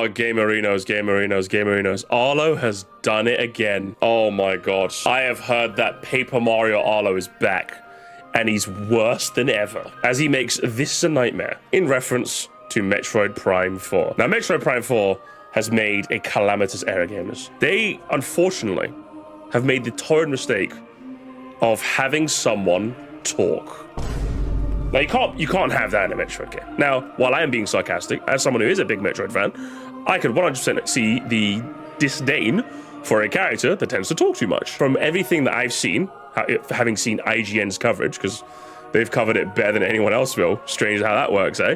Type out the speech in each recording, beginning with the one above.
Oh, Gamerinos. Arlo has done it again. Oh my god. I have heard that Paper Mario Arlo is back, and he's worse than ever, as he makes This a Nightmare in reference to Metroid Prime 4. Now, Metroid Prime 4 has made a calamitous error, gamers. They, unfortunately, have made the torrid mistake of having someone talk. Now, you can't have that in a Metroid game. Now, while I am being sarcastic, as someone who is a big Metroid fan, I could 100% see the disdain for a character that tends to talk too much. From everything that I've seen, having seen IGN's coverage, because they've covered it better than anyone else will, strange how that works, eh?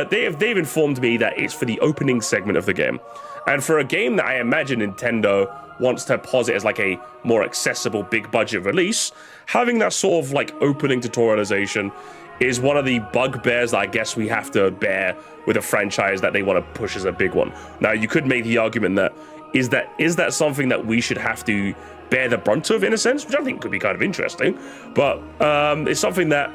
They've informed me that it's for the opening segment of the game. And for a game that I imagine Nintendo wants to posit as like a more accessible, big budget release, having that sort of like opening tutorialization is one of the bugbears that I guess we have to bear with a franchise that they want to push as a big one. Now, you could make the argument that is that something that we should have to bear the brunt of in a sense, which I think could be kind of interesting, but it's something that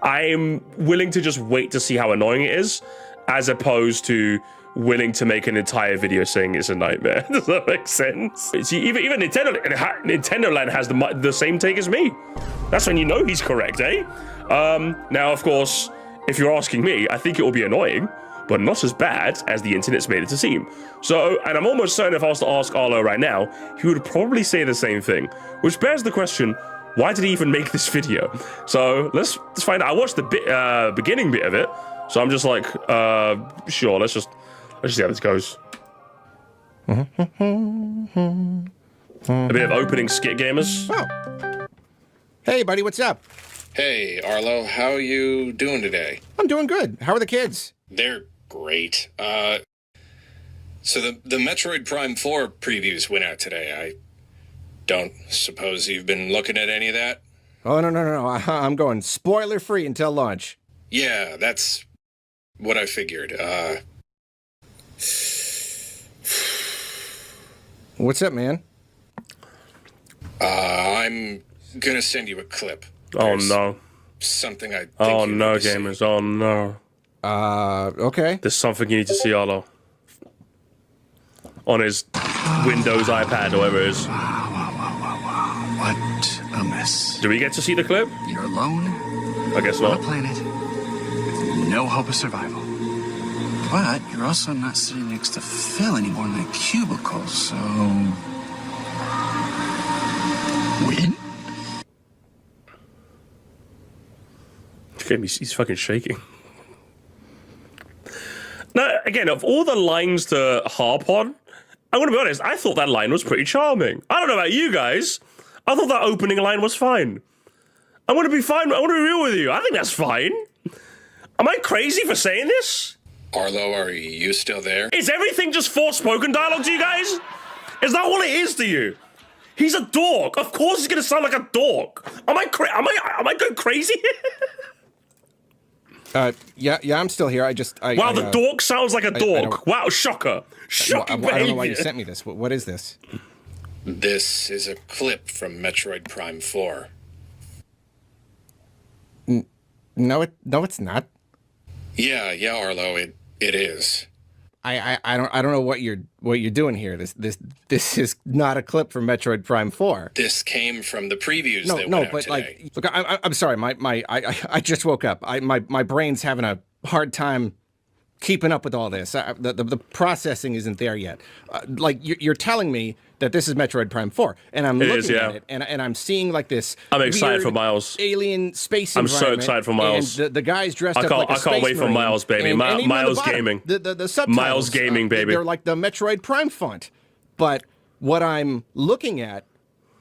I'm willing to just wait to see how annoying it is, as opposed to willing to make an entire video saying it's a nightmare. Does that make sense? See, even Nintendo Land has the same take as me. That's when you know he's correct, eh? Now, of course, if you're asking me, I think it will be annoying, but not as bad as the internet's made it to seem. So, and I'm almost certain if I was to ask Arlo right now, he would probably say the same thing, which bears the question, why did he even make this video? So let's find out. I watched the beginning bit of it, so I'm just like, sure, let's just see how this goes. A bit of opening skit, gamers. Oh. Hey, buddy, what's up? Hey, Arlo, how are you doing today? I'm doing good. How are the kids? They're great. So the Metroid Prime 4 previews went out today. I don't suppose you've been looking at any of that? Oh, no. I'm going spoiler-free until launch. Yeah, that's what I figured. What's up, man? I'm gonna send you a clip. Oh, no. Something I think Oh, you no, need to see. gamers. Oh, no. Okay. There's something you need to see, Arlo. On his Windows iPad, or whatever it is. What a mess. Do we get to see the clip? You're alone I guess on a not. planet with no hope of survival. But you're also not sitting next to Phil anymore in that cubicle, so... Win? He's fucking shaking. Now, again, of all the lines to harp on, I'm gonna be honest, I thought that line was pretty charming. I don't know about you guys. I thought that opening line was fine. I'm gonna be fine. I want to be real with you. I think that's fine. Am I crazy for saying this? Arlo, are you still there? Is everything just Forspoken dialogue to you guys? Is that all it is to you? He's a dork. Of course he's gonna sound like a dork. Am I going crazy? Yeah, I'm still here. Wow, the dork sounds like a dork. Wow, shocker. Shocking behavior. I don't know why you sent me this. What is this? This is a clip from Metroid Prime 4. No, it's not. Yeah, Arlo, it is. I don't know what you're doing here. This is not a clip from Metroid Prime 4. This came from the previews that went out but today. look, I'm sorry. I just woke up. My brain's having a hard time keeping up with all this. The processing isn't there yet. You're telling me that this is Metroid Prime 4, and I'm looking at it, and I'm seeing like this. I'm excited weird for Miles. Alien space I'm environment. so excited for Miles. And the guy's dressed up like a space I can't wait for marine, Miles, baby. and even on Miles the bottom, Gaming. The subtitles. Miles Gaming, baby. They're like the Metroid Prime font, but what I'm looking at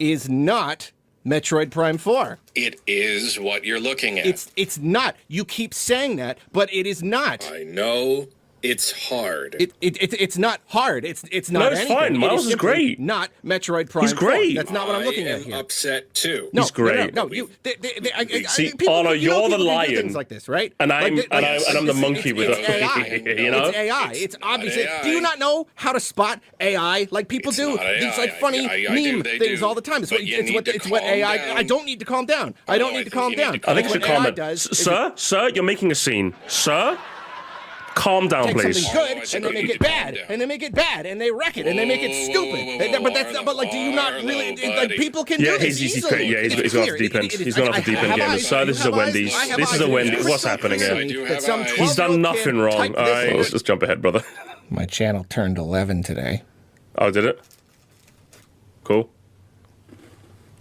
is not Metroid Prime 4. It is what you're looking at. It's not. You keep saying that, but it is not. I know. It's hard. It's not hard. It's not No, it's anything. fine. Miles is great. Not Metroid Prime. He's great. 4. That's not what I'm looking at I am here. upset too. No, He's great. No. See, people, Arlo, you're the people can do lion. things like this, right? And I'm the monkey with it's AI. you know? It's AI. It's obviously. AI. Do you not know how to spot AI like people It's do? not AI. These like funny I meme do, they things do. all the time. It's But what you it's need what to it's what calm AI. down. I don't need to calm down. I don't need to calm down. I think you should What calm AI it. does is Sir, you're making a scene. Sir, Calm down, take please. something good I and think they we make need it to calm bad, down. and they make it bad, and they wreck it, and they make it stupid. But like, do you not Arlo, really buddy. like people can Yeah, do this he's easily? yeah, he's It's gone off clear. the deep end. It is- He's gone off I the deep end have gamers. eyes. So this is a I have Wendy's. eyes. I have This is eyes. a It is Wendy's. What's crystal happening clear here? I do that have some eyes. He's done 12-year-old nothing kid wrong. typed All this right, in. let's jump ahead, brother. My channel turned 11 today. Oh, did it? Cool.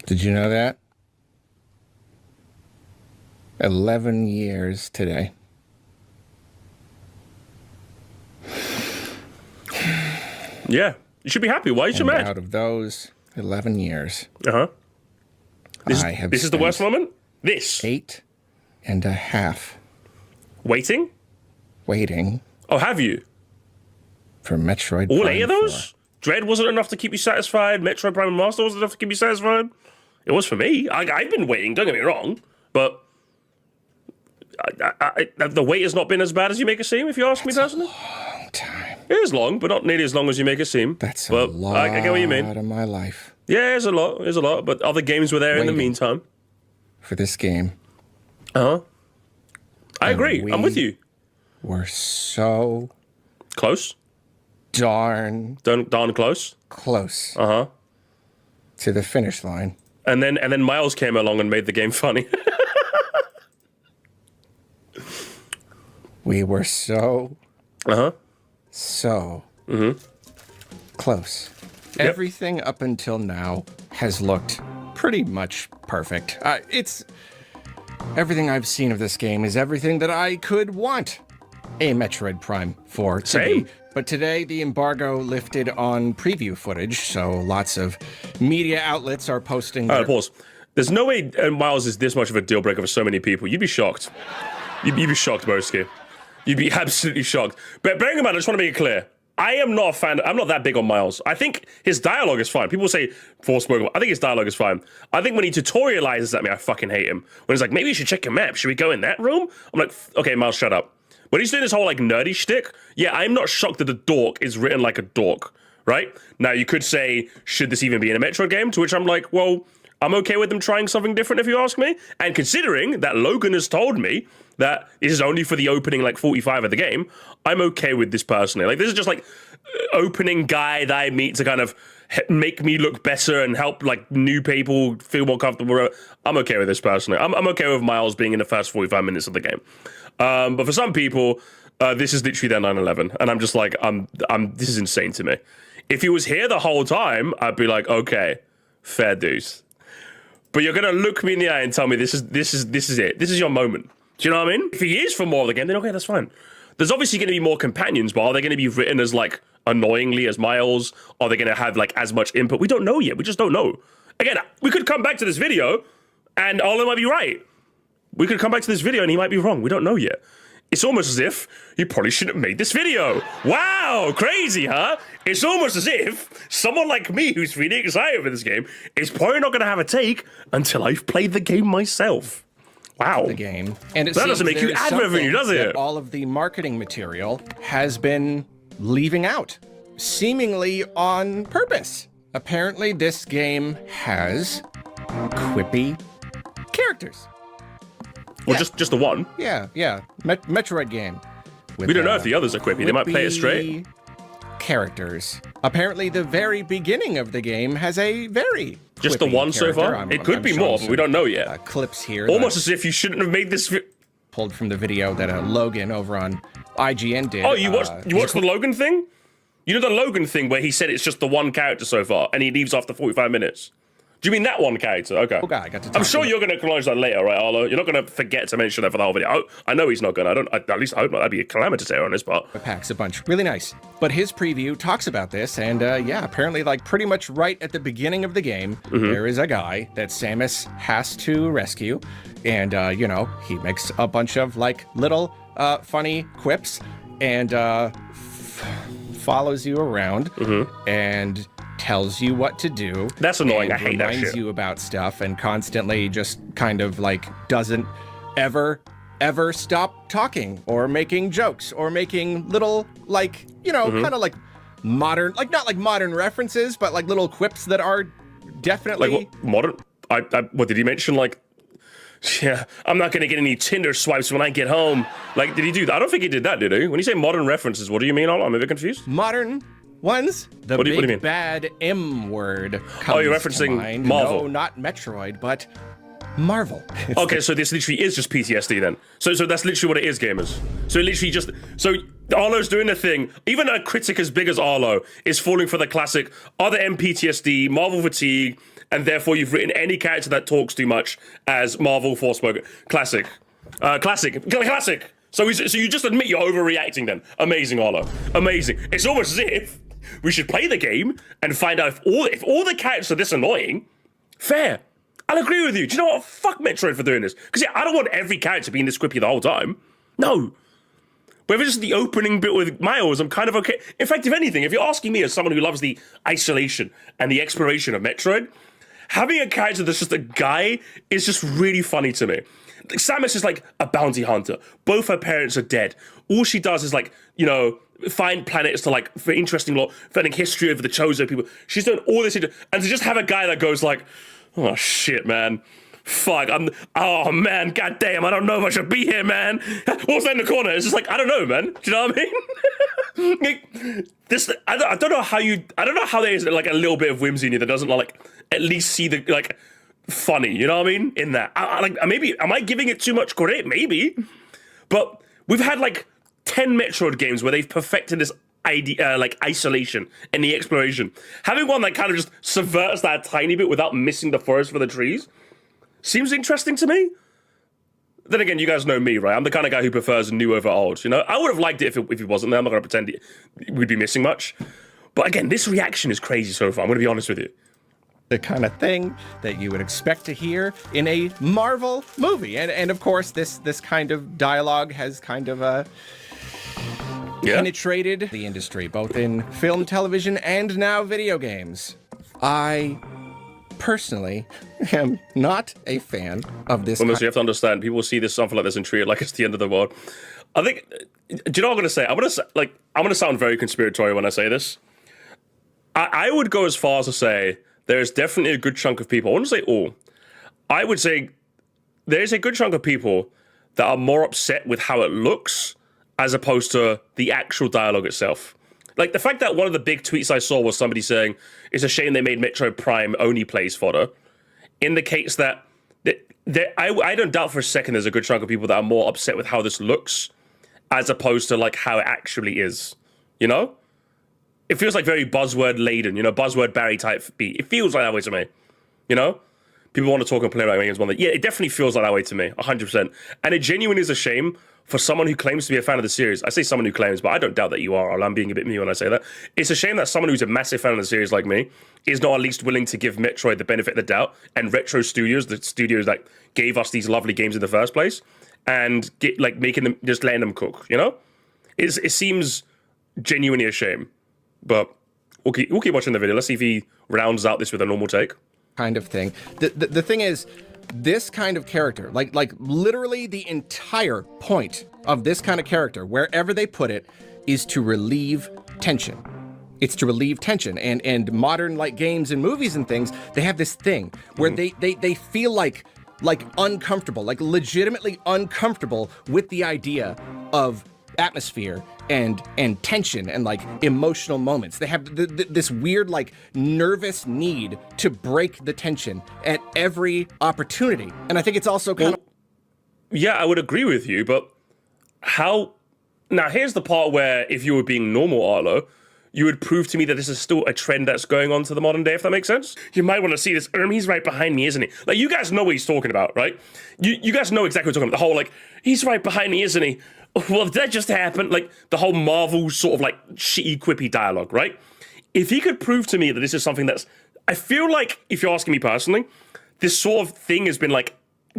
Did you know that? 11 years today. Yeah, you should be happy. Why are you so And mad? out of those 11 years, Uh-huh. I have This is the spent worst moment? This. 8.5 Waiting? waiting Oh, have you? for Metroid All Prime 8 of 4. those? Dread wasn't enough to keep you satisfied. Metroid Prime and Master wasn't enough to keep you satisfied. It was for me. I've been waiting, don't get me wrong. But the wait has not been as bad as you make it seem, if you ask me personally. Long time. It is long, but not nearly as long as you make it seem. That's but a lot I get what you mean. of my life Yeah, it's a lot. It's a lot. But other games were there in the Waiting. meantime. for this game. Uh-huh. I And agree. I'm with you. We're so Close. darn Darn close. close Uh-huh. to the finish line. And then Miles came along and made the game funny. We were so Uh-huh. close. Everything up until now has looked pretty much perfect. It's everything I've seen of this game is everything that I could want a Metroid Prime 4 to Same. be. But today the embargo lifted on preview footage, so lots of media outlets are posting. All their- right, pause. There's no way Miles is this much of a deal breaker for so many people. You'd be shocked. You'd be shocked, Moresty. You'd be absolutely shocked. But bearing in mind, I just want to make it clear. I am not a fan. I'm not that big on Miles. I think his dialogue is fine. People say Forspoken. I think his dialogue is fine. I think when he tutorializes at me, I fucking hate him. When he's like, maybe you should check your map. Should we go in that room? I'm like, okay, Miles, shut up. When he's doing this whole like nerdy shtick, yeah, I'm not shocked that a dork is written like a dork, right? Now, you could say, should this even be in a Metroid game? To which I'm like, well, I'm okay with them trying something different if you ask me. And considering that Logan has told me that this is only for the opening like 45 of the game, I'm okay with this personally. Like, this is just like opening guy that I meet to kind of make me look better and help like new people feel more comfortable. I'm okay with this personally. I'm okay with Miles being in the first 45 minutes of the game. But for some people, this is literally their 9/11, and I'm just like, this is insane to me. If he was here the whole time, I'd be like, okay, fair dues. But you're gonna look me in the eye and tell me this is it. This is your moment. Do you know what I mean? If he is for more of the game, then okay, that's fine. There's obviously going to be more companions, but are they going to be written as like annoyingly as Miles? Are they going to have like as much input? We don't know yet. We just don't know. Again, we could come back to this video, and Arlo might be right. We could come back to this video and he might be wrong. We don't know yet. It's almost as if you probably shouldn't have made this video. Wow, crazy, huh? It's almost as if someone like me who's really excited for this game is probably not going to have a take until I've played the game myself. Wow. The game, and it That doesn't seems make you there's ad revenue, something does it? that all of the marketing material has been leaving out, seemingly on purpose. Apparently, this game has quippy characters. Well, just the one. Yeah. Metroid game. With, We don't know if the others are quippy. They might play it straight. Characters. Apparently, the very beginning of the game has a very Just the quippy one so character. far? It could be more, but we don't know yet. Clips here. Almost that as if you shouldn't have made this. pulled from the video that Logan over on IGN did. Oh, you watched the Logan thing? You know the Logan thing where he said it's just the one character so far, and he leaves after 45 minutes. Do you mean that one character? Okay. Oh, God, I got to I'm talk sure about- you're going to acknowledge that later, right, Arlo? You're not going to forget to mention that for the whole video. I know he's not going to. At least I hope not. That'd be a calamitous error on his part. Packs a bunch. Really nice. But his preview talks about this, and yeah, apparently, like, pretty much right at the beginning of the game, there is a guy that Samus has to rescue, and, you know, he makes a bunch of, like, little funny quips, and follows you around, and tells you what to do. That's annoying. and I hate that reminds shit. you about stuff, and constantly just kind of, like, doesn't ever stop talking or making jokes or making little, like, you know, kind of like modern, like not like modern references, but like little quips that are definitely Like, what, modern? What did he mention? Like, Yeah, I'm not gonna get any Tinder swipes when I get home. Like, did he do that? I don't think he did that, did he? When you say modern references, what do you mean? I'm a bit confused. Modern ones? The What do you big mean? bad M word comes Oh, you're to referencing mind. Marvel. No, not Metroid, but Marvel. It's Okay, so this literally is just PTSD then. So that's literally what it is, gamers. So literally just, so Arlo's doing the thing. Even a critic as big as Arlo is falling for the classic other MPTSD, Marvel fatigue, and therefore you've written any character that talks too much as Marvel Forspoken. Classic. Classic. So you just admit you're overreacting then. Amazing, Arlo. Amazing. It's almost as if we should play the game and find out if all the characters are this annoying. Fair. I'll agree with you. Do you know what? Fuck Metroid for doing this. Because yeah, I don't want every character being this quippy the whole time. No. But if it's just the opening bit with Miles, I'm kind of okay. In fact, if anything, if you're asking me as someone who loves the isolation and the exploration of Metroid, having a character that's just a guy is just really funny to me. Like, Samus is like a bounty hunter. Both her parents are dead. All she does is like, you know, find planets to like, for interesting finding history of the chosen people. She's doing all this, and to just have a guy that goes like, oh shit, man. Fuck, oh man, goddamn, I don't know if I should be here, man. What's that in the corner? It's just like, I don't know, man. Do you know what I mean? Like, this, I don't know how there is like a little bit of whimsy in you that doesn't like at least see the like funny, you know what I mean? In that, maybe, am I giving it too much credit? Maybe, but we've had like 10 Metroid games where they've perfected this idea, like isolation and the exploration. Having one that kind of just subverts that a tiny bit without missing the forest for the trees seems interesting to me. Then again, you guys know me, right? I'm the kind of guy who prefers new over old. You know, I would have liked it if it wasn't there. I'm not going to pretend we'd be missing much. But again, this reaction is crazy so far. I'm going to be honest with you. the kind of thing that you would expect to hear in a Marvel movie. And of course, this kind of dialogue has kind of penetrated the industry, both in film, television, and now video games. I personally am not a fan of this. Almost, you have to understand, people see this something like this and treat it like it's the end of the world. I think, do you know what I'm going to say? I'm going to sound very conspiratorial when I say this. I would go as far as to say there's definitely a good chunk of people, I wouldn't say all, I would say there's a good chunk of people that are more upset with how it looks as opposed to the actual dialogue itself. Like, the fact that one of the big tweets I saw was somebody saying, it's a shame they made Metroid Prime only plays fodder, indicates that I don't doubt for a second there's a good chunk of people that are more upset with how this looks as opposed to, like, how it actually is, you know? It feels like very buzzword laden, you know, buzzword Barry type beat. It feels like that way to me, you know? People want to talk and play about games. Yeah, it definitely feels like that way to me, 100%. And it genuinely is a shame for someone who claims to be a fan of the series. I say someone who claims, but I don't doubt that you are. I'm being a bit me when I say that. It's a shame that someone who's a massive fan of the series like me is not at least willing to give Metroid the benefit of the doubt, and Retro Studios, the studios that gave us these lovely games in the first place, and making them, just letting them cook, you know? It seems genuinely a shame. But we'll keep watching the video. Let's see if he rounds out this with a normal take. Kind of thing. The thing is, this kind of character, like literally the entire point of this kind of character, wherever they put it, is to relieve tension. It's to relieve tension. And modern like games and movies and things, they have this thing where they feel like uncomfortable, like legitimately uncomfortable with the idea of atmosphere and tension and like emotional moments. They have this weird like nervous need to break the tension at every opportunity. And I think it's also kind of... Yeah, I would agree with you, but how... Now, here's the part where if you were being normal, Arlo, you would prove to me that this is still a trend that's going on to the modern day, if that makes sense. You might want to see this. He's right behind me, isn't he? Like, you guys know what he's talking about, right? You guys know exactly what he's talking about. The whole, like, he's right behind me, isn't he? Well, did that just happen? Like, the whole Marvel sort of, like, shitty, quippy dialogue, right? If he could prove to me that this is something that's... I feel like, if you're asking me personally, this sort of thing has been, like,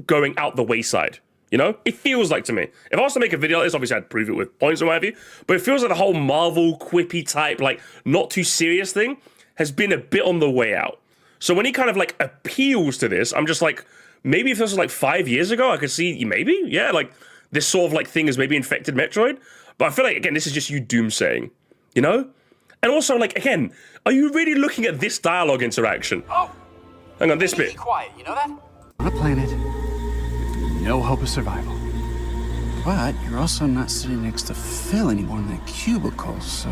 going out the wayside, you know? It feels like to me. If I was to make a video like this, obviously I'd prove it with points or whatever, but it feels like the whole Marvel, quippy type, like, not too serious thing has been a bit on the way out. So when he kind of, like, appeals to this, I'm just like, maybe if this was, like, 5 years ago, I could see, maybe, yeah, like... this sort of like thing has maybe infected Metroid. But I feel like, again, this is just you doomsaying, you know? And also, like, again, are you really looking at this dialogue interaction? Oh! Hang on, this bit. Be quiet, you know that? On a planet no hope of survival. But you're also not sitting next to Phil anymore in that cubicle, so...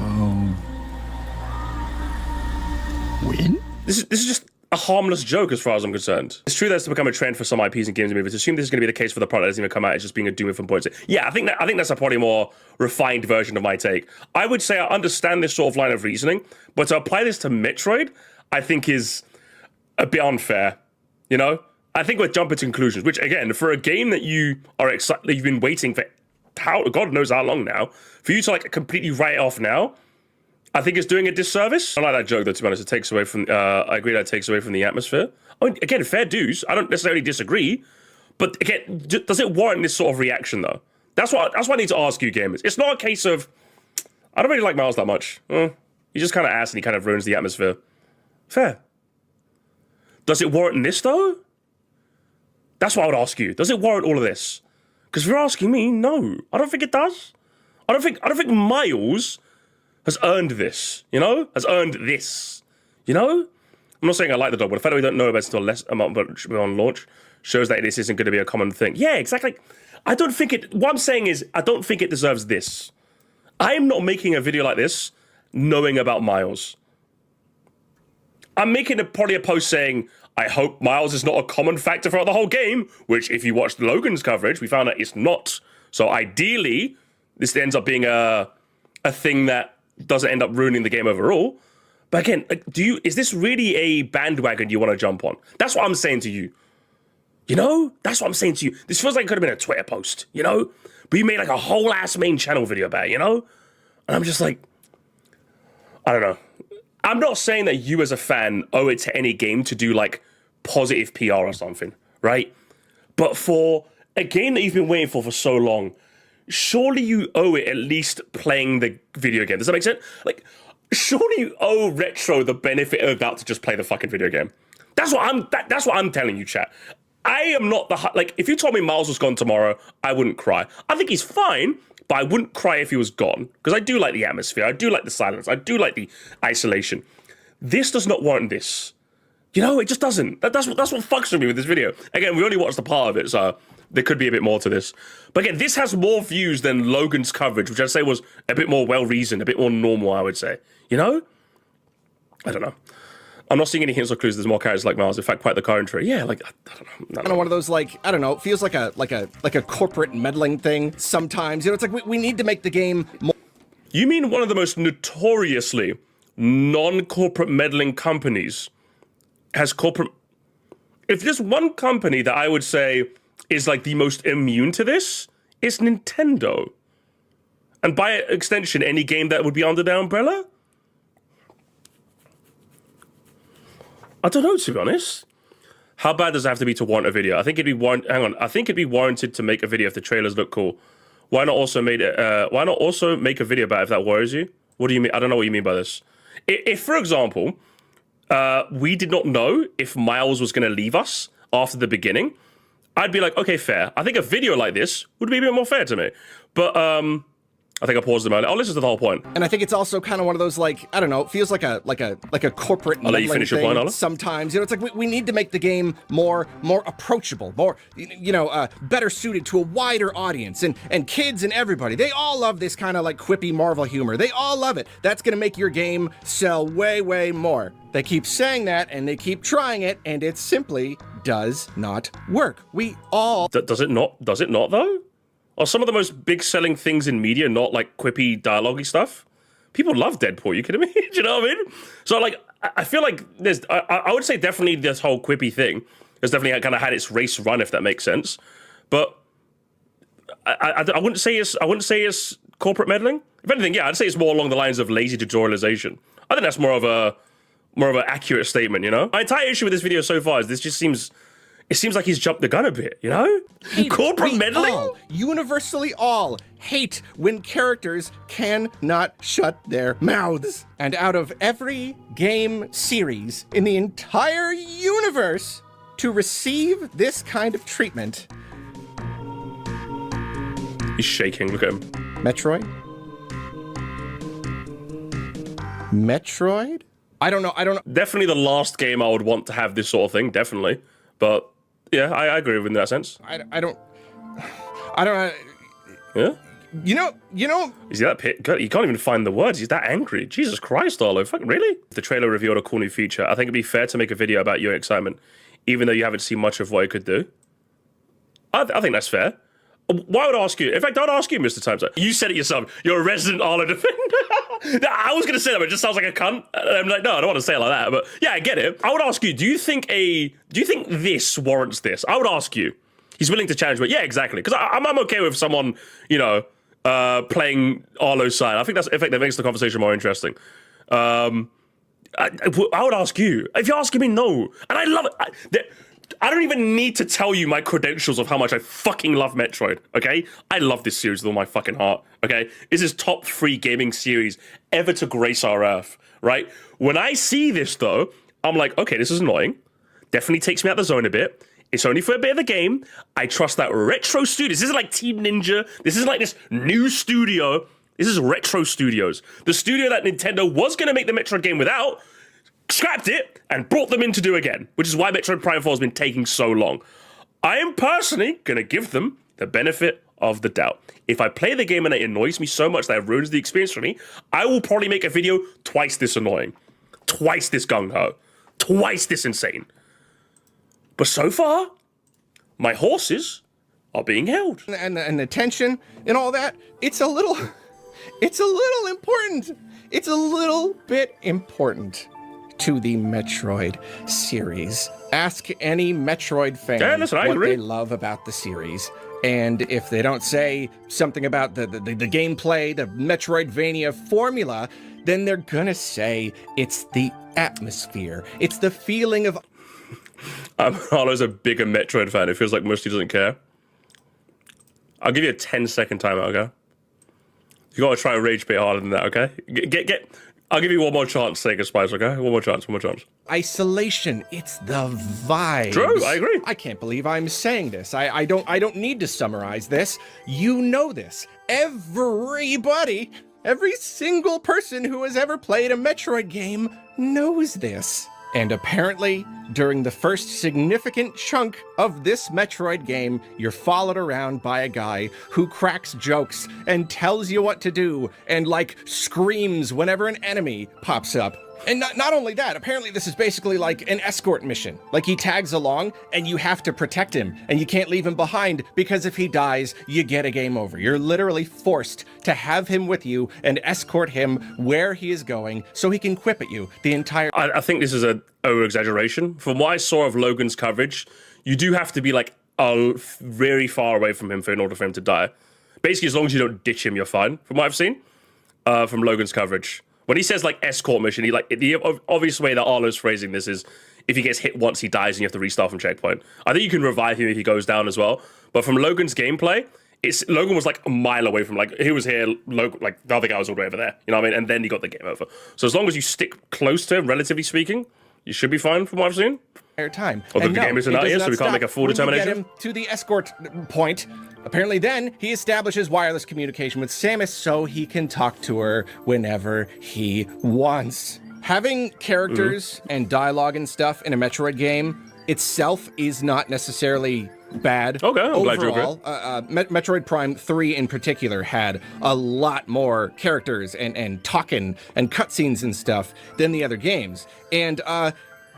Win? This is just a harmless joke as far as I'm concerned. It's true that it's become a trend for some IPs and games and movies. Assume this is going to be the case for the product that doesn't even come out. It's just being a doom from point. Yeah, I think that's a probably more refined version of my take. I would say I understand this sort of line of reasoning, but to apply this to Metroid, I think is a bit unfair. You know, I think we're jumping to conclusions. Which again, for a game that you are excited, you've been waiting for God knows how long now, for you to like completely write it off now, I think it's doing a disservice. I like that joke, though, to be honest. It takes away from, I agree that it takes away from the atmosphere. I mean, again, fair dues. I don't necessarily disagree. But again, does it warrant this sort of reaction, though? That's what I need to ask you, gamers. It's not a case of, I don't really like Miles that much. He just kind of asks and he kind of ruins the atmosphere. Fair. Does it warrant this, though? That's what I would ask you. Does it warrant all of this? Because if you're asking me, no. I don't think it does. I don't think Miles has earned this, you know? Has earned this, you know? I'm not saying I like the dog, but the fact that we don't know about it until less amount on launch shows that this isn't going to be a common thing. Yeah, exactly. I don't think it... What I'm saying is, I don't think it deserves this. I am not making a video like this knowing about Miles. I'm making probably a post saying, I hope Miles is not a common factor throughout the whole game, which if you watched Logan's coverage, we found that it's not. So ideally, this ends up being a thing that doesn't end up ruining the game overall. But again, is this really a bandwagon you want to jump on? That's what I'm saying to you. You know? That's what I'm saying to you. This feels like it could have been a Twitter post, you know? But you made like a whole ass main channel video about it, you know? And I'm just like, I don't know. I'm not saying that you as a fan owe it to any game to do like positive PR or something, right? But for a game that you've been waiting for so long, surely you owe it at least playing the video game. Does that make sense? Like, surely you owe Retro the benefit of the doubt to just play the fucking video game. That's what I'm telling you, chat. I am not like, if you told me Miles was gone tomorrow, I wouldn't cry. I think he's fine, but I wouldn't cry if he was gone. Because I do like the atmosphere. I do like the silence. I do like the isolation. This does not warrant this. You know, it just doesn't. That's what fucks with me with this video. Again, we only watched the part of it, so there could be a bit more to this. But again, this has more views than Logan's coverage, which I'd say was a bit more well-reasoned, a bit more normal, I would say. You know? I don't know. I'm not seeing any hints or clues there's more characters like Miles. In fact, quite the contrary. Yeah, like, I don't know. Kind of one of those, like, I don't know, it feels like a corporate meddling thing sometimes. You know, it's like we need to make the game more... You mean one of the most notoriously non-corporate meddling companies has corporate... If there's one company that I would say is like the most immune to this, it's Nintendo. And by extension, any game that would be under their umbrella? I don't know, to be honest. How bad does it have to be to warrant a video? I think it'd be I think it'd be warranted to make a video if the trailers look cool. Why not also make a video about it if that worries you? What do you mean? I don't know what you mean by this. If for example, we did not know if Miles was going to leave us after the beginning, I'd be like, okay, fair. I think a video like this would be a bit more fair to me. But I think I paused a moment. I'll listen to the whole point. And I think it's also kind of one of those, like, I don't know, it feels like a corporate I'll let you finish your point, Arlo. Sometimes. You know, it's like we need to make the game more approachable, more, better suited to a wider audience. And kids and everybody, they all love this kind of like quippy Marvel humor. They all love it. That's going to make your game sell way, way more. They keep saying that and they keep trying it, and it simply does not work. We all... Does it not? Does it not, though? Are some of the most big selling things in media not like quippy dialogue-y stuff? People love Deadpool, you kidding me? Do you know what I mean? So like, I feel like there's, I would say definitely this whole quippy thing has definitely kind of had its race run, if that makes sense. But I wouldn't say it's corporate meddling. If anything, yeah, I'd say it's more along the lines of lazy tutorialization. I think that's more of an accurate statement, you know? My entire issue with this video so far is this just seems... It seems like he's jumped the gun a bit, you know? Corporate meddling? Universally all hate when characters cannot shut their mouths. And out of every game series in the entire universe to receive this kind of treatment... He's shaking, look at him. Metroid? Metroid? I don't know. Definitely the last game I would want to have this sort of thing, definitely. But... yeah, I agree with him in that sense. I don't... I don't know. Yeah? You know. Is he that pit? God, you can't even find the words. He's that angry. Jesus Christ, Arlo. Fuck, really? The trailer revealed a cool new feature. I think it'd be fair to make a video about your excitement, even though you haven't seen much of what it could do. I think that's fair. Why would I ask you? In fact, don't ask you, Mr. Times. You said it yourself. You're a resident Arlo defender. I was going to say that, but it just sounds like a cunt. I'm like, no, I don't want to say it like that. But yeah, I get it. I would ask you, do you think this warrants this? I would ask you. He's willing to challenge, but yeah, exactly. Because I'm okay with someone, playing Arlo's side. I think that's, in fact, that makes the conversation more interesting. I would ask you. If you're asking me, no. And I love it. I don't even need to tell you my credentials of how much I fucking love Metroid, okay? I love this series with all my fucking heart, okay? This is top 3 gaming series ever to grace our earth, right? When I see this, though, I'm like, okay, this is annoying. Definitely takes me out the zone a bit. It's only for a bit of the game. I trust that Retro Studios. This isn't like Team Ninja. This isn't like this new studio. This is Retro Studios. The studio that Nintendo was going to make the Metroid game without, scrapped it, and brought them in to do again, which is why Metroid Prime 4 has been taking so long. I am personally going to give them the benefit of the doubt. If I play the game and it annoys me so much that it ruins the experience for me, I will probably make a video twice this annoying, twice this gung-ho, twice this insane. But so far, my horses are being held. And the tension and all that, it's a little important. It's a little bit important to the Metroid series. Ask any Metroid fan what they love about the series. And if they don't say something about the gameplay, the Metroidvania formula, then they're gonna say it's the atmosphere. It's the feeling of... Arlo's a bigger Metroid fan. It feels like Moresty doesn't care. I'll give you a 10-second timeout, okay? You gotta try and rage bait harder than that, okay? I'll give you one more chance, Sega Spice, okay? One more chance. Isolation. It's the vibe. True, I agree. I can't believe I'm saying this. I don't need to summarize this. You know this. Everybody, every single person who has ever played a Metroid game knows this. And apparently, during the first significant chunk of this Metroid game, you're followed around by a guy who cracks jokes and tells you what to do and, like, screams whenever an enemy pops up. And not only that, apparently this is basically like an escort mission. Like, he tags along and you have to protect him and you can't leave him behind because if he dies, you get a game over. You're literally forced to have him with you and escort him where he is going so he can quip at you the entire... I think this is an over-exaggeration. From what I saw of Logan's coverage, you do have to be, like, very far away from him in order for him to die. Basically, as long as you don't ditch him, you're fine, from what I've seen from Logan's coverage. When he says, like, escort mission, the obvious way that Arlo's phrasing this is if he gets hit once, he dies and you have to restart from checkpoint. I think you can revive him if he goes down as well. But from Logan's gameplay, Logan was, like, a mile away from, like, he was here, like, the other guy was all the way over there. You know what I mean? And then he got the game over. So as long as you stick close to him, relatively speaking, you should be fine from what I've seen. Time. Although the game isn't out yet, so we can't make a full determination. When you get him to the escort point, apparently then he establishes wireless communication with Samus so he can talk to her whenever he wants. Having characters and dialogue and stuff in a Metroid game itself is not necessarily bad. Okay, I'm glad you agree. Metroid Prime 3 in particular had a lot more characters and talking and cutscenes and stuff than the other games. And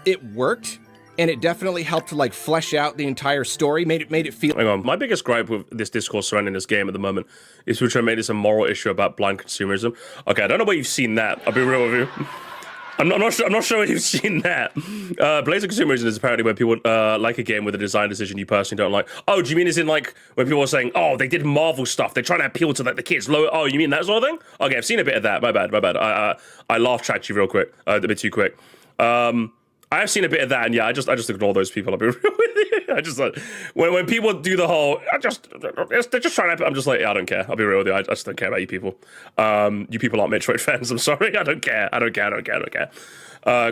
it worked. And it definitely helped to, like, flesh out the entire story, made it feel... Hang on, my biggest gripe with this discourse surrounding this game at the moment is we're trying to make this a moral issue about blind consumerism. Okay, I don't know where you've seen that. I'll be real with you. I'm not sure where you've seen that. Blatant consumerism is apparently when people like a game with a design decision you personally don't like. Oh, do you mean as in, like, when people are saying, oh, they did Marvel stuff, they're trying to appeal to, like, the kids. Oh, you mean that sort of thing? Okay, I've seen a bit of that. My bad. I laugh-tracked you real quick, a bit too quick. I've seen a bit of that, and yeah, I just ignore those people. I'll be real with you. I just like when people do the whole, they're just trying to. I'm just like, yeah, I don't care. I'll be real with you. I just don't care about you people. You people aren't Metroid fans. I'm sorry. I don't care. Correct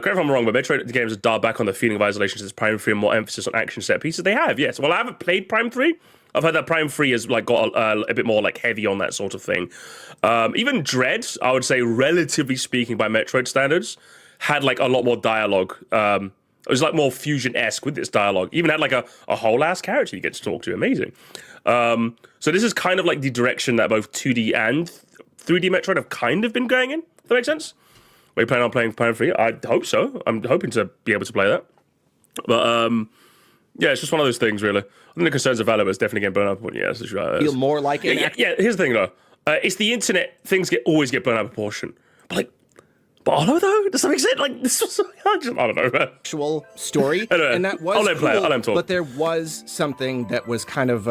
me if I'm wrong, but Metroid games have dialed back on the feeling of isolation since Prime 3 and more emphasis on action set pieces. They have, yes. Well, I haven't played Prime 3. I've heard that Prime 3 has, like, got a bit more, like, heavy on that sort of thing. Even Dread, I would say, relatively speaking, by Metroid standards, had, like, a lot more dialogue It was like more Fusion-esque with this dialogue. Even had like a whole ass character you get to talk to. Amazing. So this is kind of like the direction that both 2D and 3D Metroid have kind of been going in. If that makes sense. Are you planning on playing Plan 3? I hope so. I'm hoping to be able to play that. But yeah, it's just one of those things, really. I think the concerns are valid, but it's definitely getting blown up. Yeah, that's right. Feel more like it. Yeah, here's the thing, though. It's the internet. Things always get blown out of proportion. But Arlo, though? Does that make sense? Like, this was, I don't know, man. Actual story, Anyway, and that was I'll let him play it. cool, I'll let him talk. but there was something that was kind of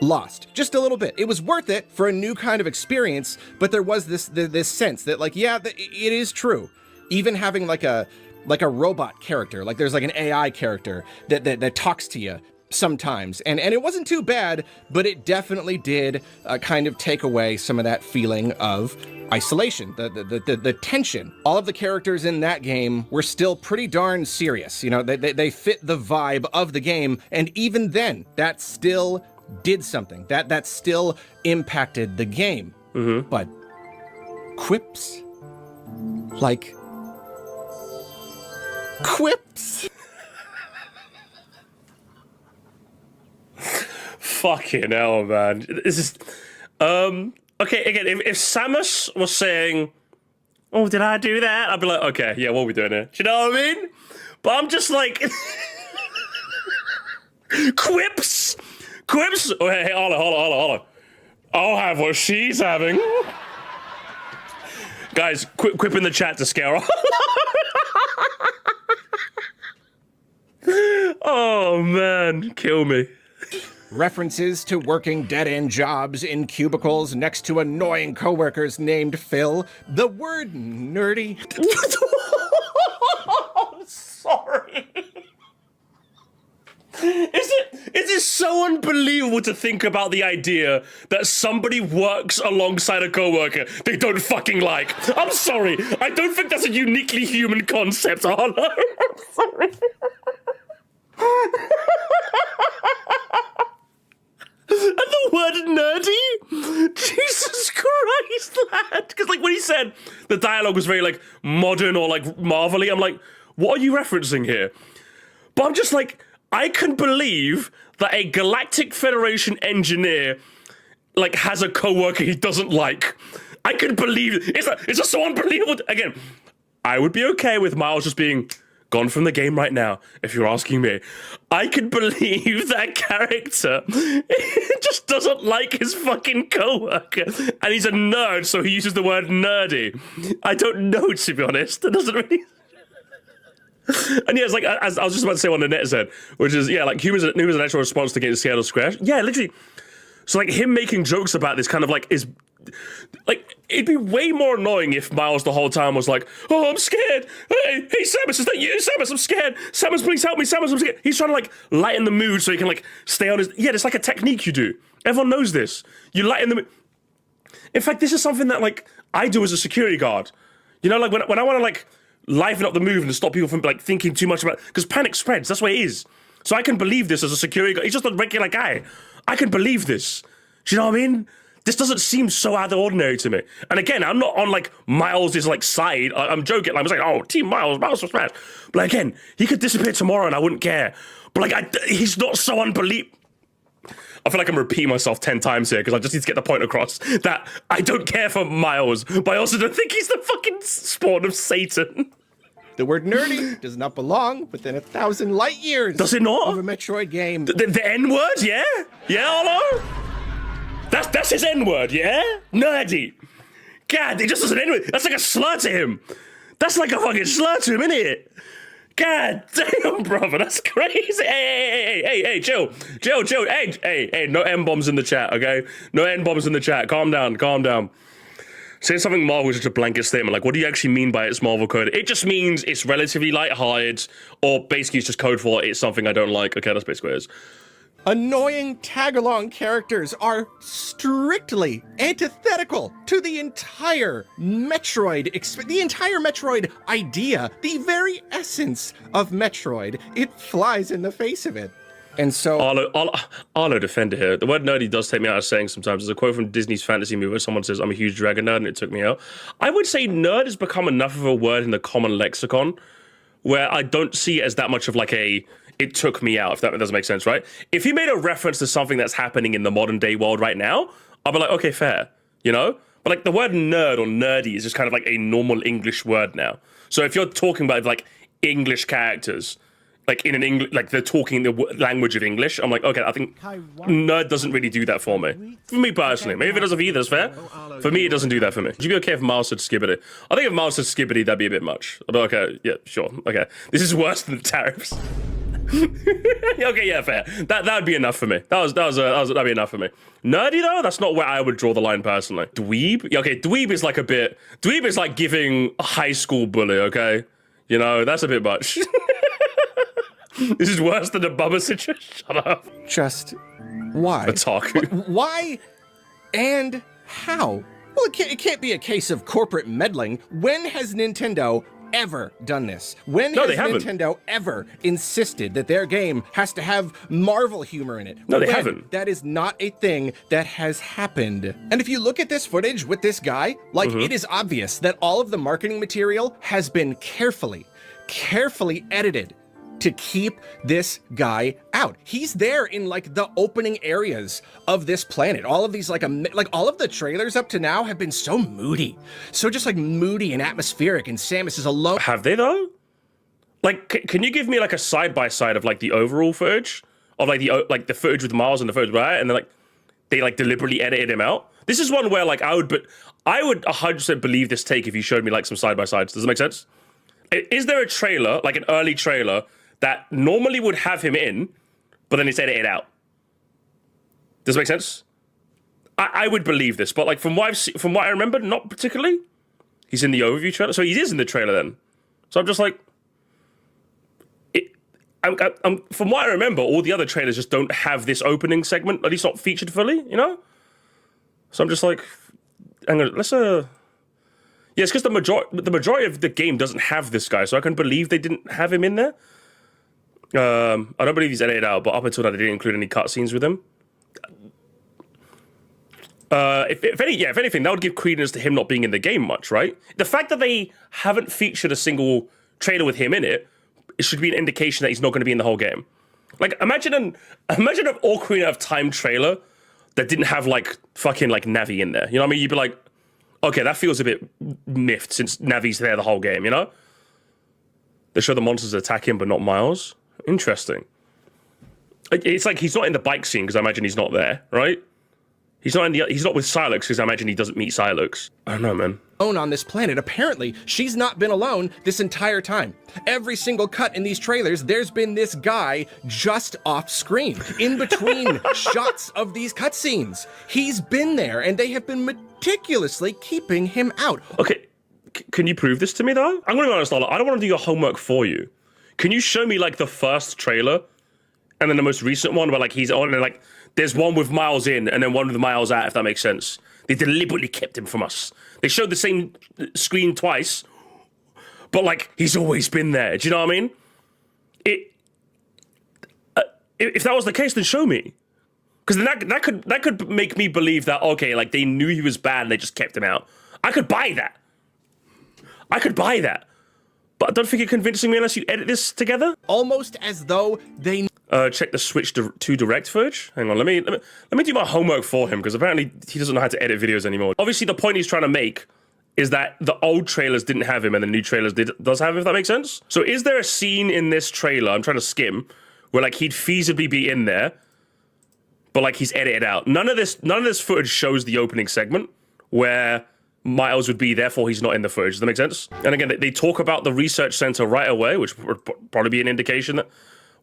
lost, just a little bit. It was worth it for a new kind of experience, but there was this sense that, like, yeah, it is true. Even having like a robot character, like there's like an AI character that talks to you sometimes, and it wasn't too bad, but it definitely did kind of take away some of that feeling of isolation, the tension. All of the characters in that game were still pretty darn serious. You know, they fit the vibe of the game, and even then, that still did something. That still impacted the game. Mm-hmm. But quips, like quips. Fucking hell, man. This is okay, again, if Samus was saying, oh, did I do that? I'd be like, okay, yeah, what are we doing here? Do you know what I mean? But I'm just like quips. Oh, hey, hold on. I'll have what she's having. Guys, quip in the chat to scare off. Oh man, kill me. References to working dead-end jobs in cubicles next to annoying coworkers named Phil. The word nerdy. I'm sorry. Is it so unbelievable to think about the idea that somebody works alongside a coworker they don't fucking like? I'm sorry. I don't think that's a uniquely human concept, Arlo. I'm sorry. And the word nerdy? Jesus Christ, lad. Because, like, when he said the dialogue was very, like, modern or, like, marvelly, I'm like, what are you referencing here? But I'm just like, I can believe that a Galactic Federation engineer, like, has a coworker he doesn't like. I can believe it. It's just so unbelievable. Again, I would be okay with Miles just being gone from the game right now, if you're asking me. I can believe that character just doesn't like his fucking coworker, and he's a nerd, so he uses the word nerdy. I don't know, to be honest. That doesn't really... And yeah, it's like, as I was just about to say what the net said, which is, yeah, like, humans are an actual response to getting scared or scratched. Yeah, literally. So, like, him making jokes about this kind of, like, is... Like, it'd be way more annoying if Miles the whole time was like, oh, I'm scared. Hey, Samus, is that you? Samus, I'm scared. Samus, please help me. Samus, I'm scared. He's trying to, like, lighten the mood so he can, like, stay on his... Yeah, it's like a technique you do. Everyone knows this. You lighten the mood. In fact, this is something that, like, I do as a security guard. You know, like, when I want to, like, liven up the move and stop people from, like, thinking too much about... Because panic spreads. That's what it is. So I can believe this as a security guard. He's just a regular guy. I can believe this. Do you know what I mean? This doesn't seem so out of the ordinary to me. And again, I'm not on, like, Miles' like, side. I'm joking. I'm saying, oh, Team Miles for Smash. But like, again, he could disappear tomorrow and I wouldn't care. But, like, he's not so unbelievable. I feel like I'm repeating myself 10 times here because I just need to get the point across that I don't care for Miles, but I also don't think he's the fucking spawn of Satan. The word nerdy does not belong within 1,000 light years. Does it not? Of a Metroid game. The N-word, yeah? Yeah, Arlo? That's his N-word, yeah? Nerdy. God, it just doesn't N-word. That's like a slur to him. That's like a fucking slur to him, isn't it? God damn, brother, that's crazy. Hey, chill. Hey, no N-bombs in the chat, okay? No N-bombs in the chat. Calm down. Saying something Marvel is just a blanket statement. Like, what do you actually mean by it's Marvel code? It just means it's relatively lighthearted, or basically it's just code for it's something I don't like. Okay, that's basically what it is. Annoying tag-along characters are strictly antithetical to the entire Metroid, the entire Metroid idea, the very essence of Metroid. It flies in the face of it. And so... Arlo defender here. The word nerdy does take me out of saying sometimes. There's a quote from Disney's fantasy movie where someone says, I'm a huge dragon nerd, and it took me out. I would say nerd has become enough of a word in the common lexicon where I don't see it as that much of like it took me out, if that doesn't make sense, right? If he made a reference to something that's happening in the modern day world right now, I'll be like, okay, fair, you know? But like the word nerd or nerdy is just kind of like a normal English word now. So if you're talking about like English characters, like in an English, like they're talking the language of English, I'm like, okay, I think nerd doesn't really do that for me. For me personally, maybe if it doesn't for you, that's fair. For me, it doesn't do that for me. Would you be okay if Miles said Skibbity? I think if Miles said Skibbity, that'd be a bit much. But okay, yeah, sure, okay. This is worse than the tariffs. Okay, yeah, fair. That'd be enough for me. That'd be enough for me. Nerdy though, that's not where I would draw the line personally. Dweeb, yeah, okay, dweeb is like a bit. Dweeb is like giving a high school bully. Okay, you know that's a bit much. This is worse than the Bubba situation. Shut up. Just why? Otaku. Why and how? Well, it can't be a case of corporate meddling. When has Nintendo ever done this? When has Nintendo ever insisted that their game has to have Marvel humor in it? No, they haven't. That is not a thing that has happened. And if you look at this footage with this guy, like it is obvious that all of the marketing material has been carefully edited to keep this guy out. He's there in like the opening areas of this planet. All of these like all of the trailers up to now have been so moody. So just like moody and atmospheric, and Samus is alone. Have they though? Like, can you give me like a side-by-side of like the overall footage? Of like the footage with Miles and the footage with that, and then like they like deliberately edited him out? This is one where like I would 100% believe this take if you showed me like some side-by-sides. Does it make sense? Is there a trailer, like an early trailer, that normally would have him in, but then it's edited out? Does it make sense? I would believe this, but like from what I remember, not particularly. He's in the overview trailer, so he is in the trailer then. So I'm just like, from what I remember, all the other trailers just don't have this opening segment, at least not featured fully, you know. So I'm just like, hang on, let's yeah, it's because the majority of the game doesn't have this guy, so I can believe they didn't have him in there. I don't believe he's edited out, but up until now, they didn't include any cutscenes with him. If anything, that would give credence to him not being in the game much, right? The fact that they haven't featured a single trailer with him in it should be an indication that he's not going to be in the whole game. Like, imagine an Ocarina of Time trailer that didn't have like fucking like Navi in there. You know what I mean? You'd be like, okay, that feels a bit miffed since Navi's there the whole game. You know? They show the monsters attack him, but not Miles. Interesting. It's like he's not in the bike scene because I imagine he's not there, right? He's not with Silux because I imagine he doesn't meet Silux. I don't know, man. On this planet, apparently she's not been alone this entire time. Every single cut in these trailers, there's been this guy just off screen, in between shots of these cutscenes. He's been there, and they have been meticulously keeping him out. Okay, can you prove this to me though? I'm gonna be honest, Arlo, I don't want to do your homework for you. Can you show me like the first trailer and then the most recent one where like he's on and like there's one with Miles in and then one with Miles out, if that makes sense? They deliberately kept him from us. They showed the same screen twice, but like he's always been there. Do you know what I mean? If that was the case, then show me. Because then that could make me believe that, okay, like they knew he was bad and they just kept him out. I could buy that. But I don't think you're convincing me unless you edit this together. Almost as though they... Check the Switch to direct footage. Hang on, let me do my homework for him, because apparently he doesn't know how to edit videos anymore. Obviously, the point he's trying to make is that the old trailers didn't have him and the new trailers does have him, if that makes sense. So is there a scene in this trailer, I'm trying to skim, where like he'd feasibly be in there, but like he's edited out? None of this footage shows the opening segment where Miles would be, therefore he's not in the footage. Does that make sense? And again, they talk about the research center right away, which would probably be an indication that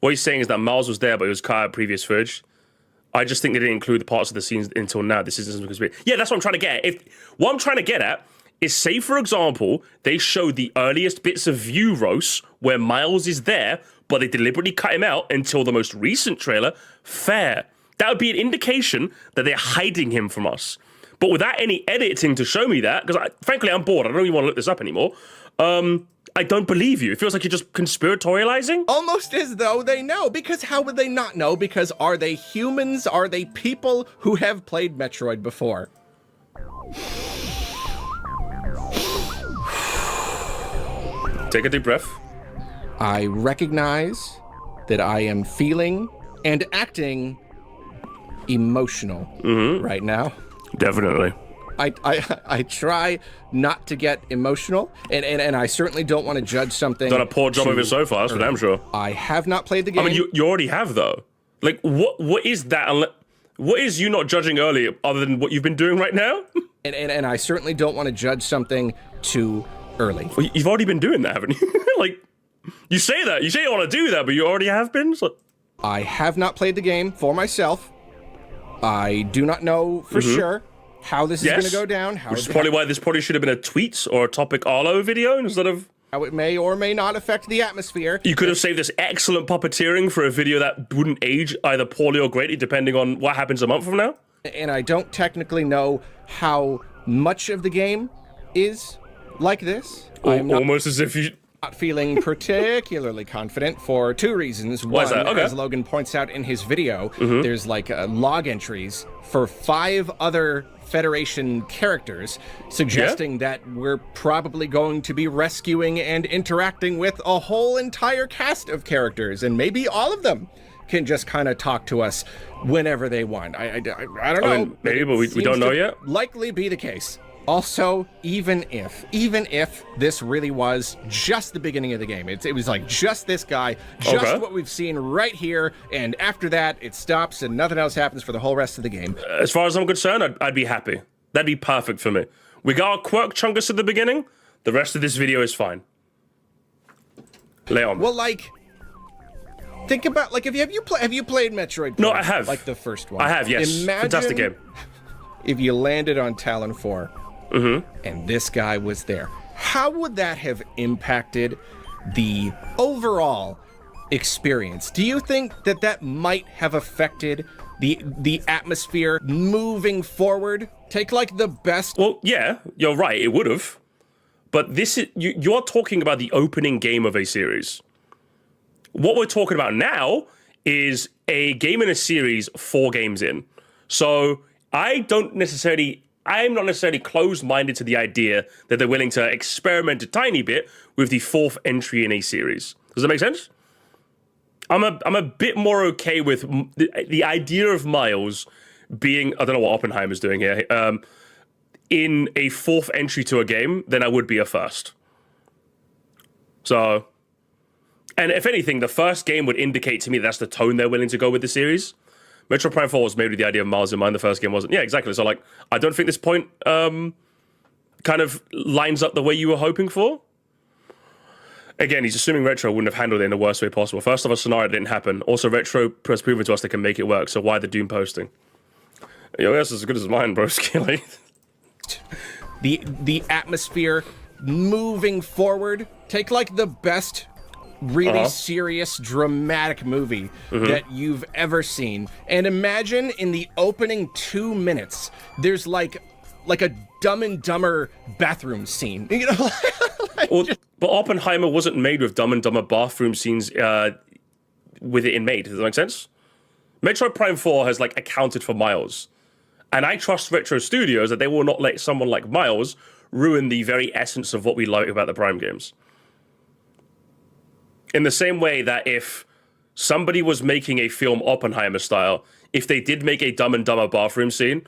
what he's saying is that Miles was there, but he was cut out of previous footage. I just think they didn't include the parts of the scenes until now. This isn't conspiracy. Yeah, that's what I'm trying to get at. What I'm trying to get at is, say, for example, they showed the earliest bits of View Roast where Miles is there, but they deliberately cut him out until the most recent trailer. Fair. That would be an indication that they're hiding him from us. But without any editing to show me that, because frankly, I'm bored. I don't even want to look this up anymore. I don't believe you. It feels like you're just conspiratorializing. Almost as though they know, because how would they not know? Because are they humans? Are they people who have played Metroid before? Take a deep breath. I recognize that I am feeling and acting emotional right now. Definitely. I try not to get emotional, and I certainly don't want to judge something. Done a poor job of it so far, that's for damn sure. I have not played the game. I mean, you already have, though. Like, what is that? What is you not judging early other than what you've been doing right now? and I certainly don't want to judge something too early. Well, you've already been doing that, haven't you? Like, you say that. You say you want to do that, but you already have been? So... I have not played the game for myself. I do not know for sure how this is going to go down. Which is probably why this probably should have been a tweet or a topic Arlo video instead of... How it may or may not affect the atmosphere. You could have saved this excellent puppeteering for a video that wouldn't age either poorly or greatly, depending on what happens a month from now. And I don't technically know how much of the game is like this. Almost as if you... Not feeling particularly confident for two reasons. Why is that? Okay. As Logan points out in his video, there's like log entries for 5 other Federation characters, suggesting that we're probably going to be rescuing and interacting with a whole entire cast of characters, and maybe all of them can just kind of talk to us whenever they want. I don't know. I mean, maybe, but we don't know yet. Likely be the case. Also, even if this really was just the beginning of the game, it was like just this guy, just what we've seen right here, and after that, it stops and nothing else happens for the whole rest of the game. As far as I'm concerned, I'd be happy. That'd be perfect for me. We got our quirk chungus at the beginning. The rest of this video is fine. Lay on. Well, like, think about, like, have you played Metroid? No, I have. Like the first one. I have, yes. Imagine fantastic game. If you landed on Talon 4. And this guy was there. How would that have impacted the overall experience? Do you think that might have affected the atmosphere moving forward? Take like the best... Well, yeah, you're right, it would have. But this is you're talking about the opening game of a series. What we're talking about now is a game in a series 4 games in. So I'm not necessarily closed-minded to the idea that they're willing to experiment a tiny bit with the 4th entry in a series. Does that make sense? I'm a bit more okay with the idea of Miles being, I don't know what Oppenheimer's doing here, in a 4th entry to a game than I would be a first. So, and if anything, the first game would indicate to me that's the tone they're willing to go with the series. Metroid Prime 4 was made with the idea of Miles in mind. The first game wasn't. Yeah, exactly. So, like, I don't think this point kind of lines up the way you were hoping for. Again, he's assuming Retro wouldn't have handled it in the worst way possible. First off, a scenario didn't happen. Also, Retro has proven to us they can make it work. So why the Doom posting? Yo, that's as good as mine, bro. The atmosphere moving forward. Take like the best really serious, dramatic movie that you've ever seen. And imagine in the opening 2 minutes, there's like a Dumb and Dumber bathroom scene. You know? But Oppenheimer wasn't made with Dumb and Dumber bathroom scenes with it in made. Does that make sense? Metroid Prime 4 has like accounted for Miles. And I trust Retro Studios that they will not let someone like Miles ruin the very essence of what we like about the Prime games. In the same way that if somebody was making a film Oppenheimer style, if they did make a Dumb and Dumber bathroom scene,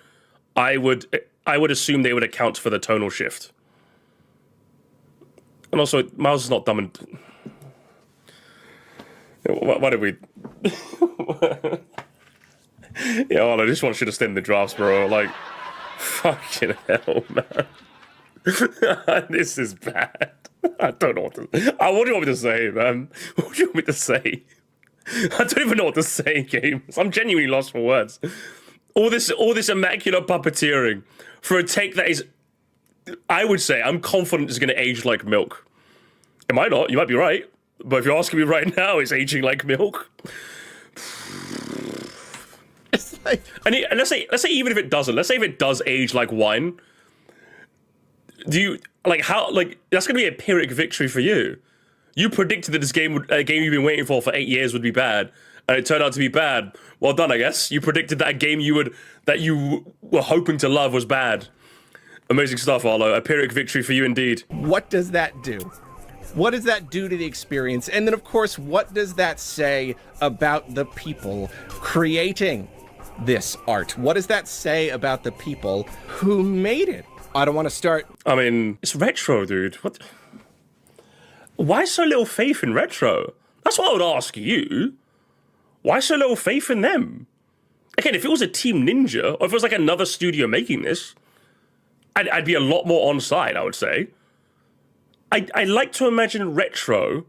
I would assume they would account for the tonal shift. And also, Miles is not dumb and... Why did we... Yeah, well, I just want you to stay in the drafts, bro. Like, fucking hell, man. This is bad. I don't know what do you want me to say, man? What do you want me to say? I don't even know what to say, games. I'm genuinely lost for words. All this immaculate puppeteering for a take that is, I would say, I'm confident is going to age like milk. It might not. You might be right. But if you're asking me right now, it's aging like milk. It's like, and let's say even if it doesn't, let's say if it does age like wine. Do you that's gonna be a Pyrrhic victory for you? You predicted that this game a game you've been waiting for 8 years would be bad, and it turned out to be bad. Well done, I guess. You predicted that a game that you were hoping to love was bad. Amazing stuff, Arlo. A Pyrrhic victory for you indeed. What does that do? What does that do to the experience? And then, of course, what does that say about the people creating this art? What does that say about the people who made it? I don't want to start... I mean, it's retro, dude. What? Why so little faith in retro? That's what I would ask you. Why so little faith in them? Again, if it was a Team Ninja, or if it was like another studio making this, I'd be a lot more on side, I would say. I like to imagine retro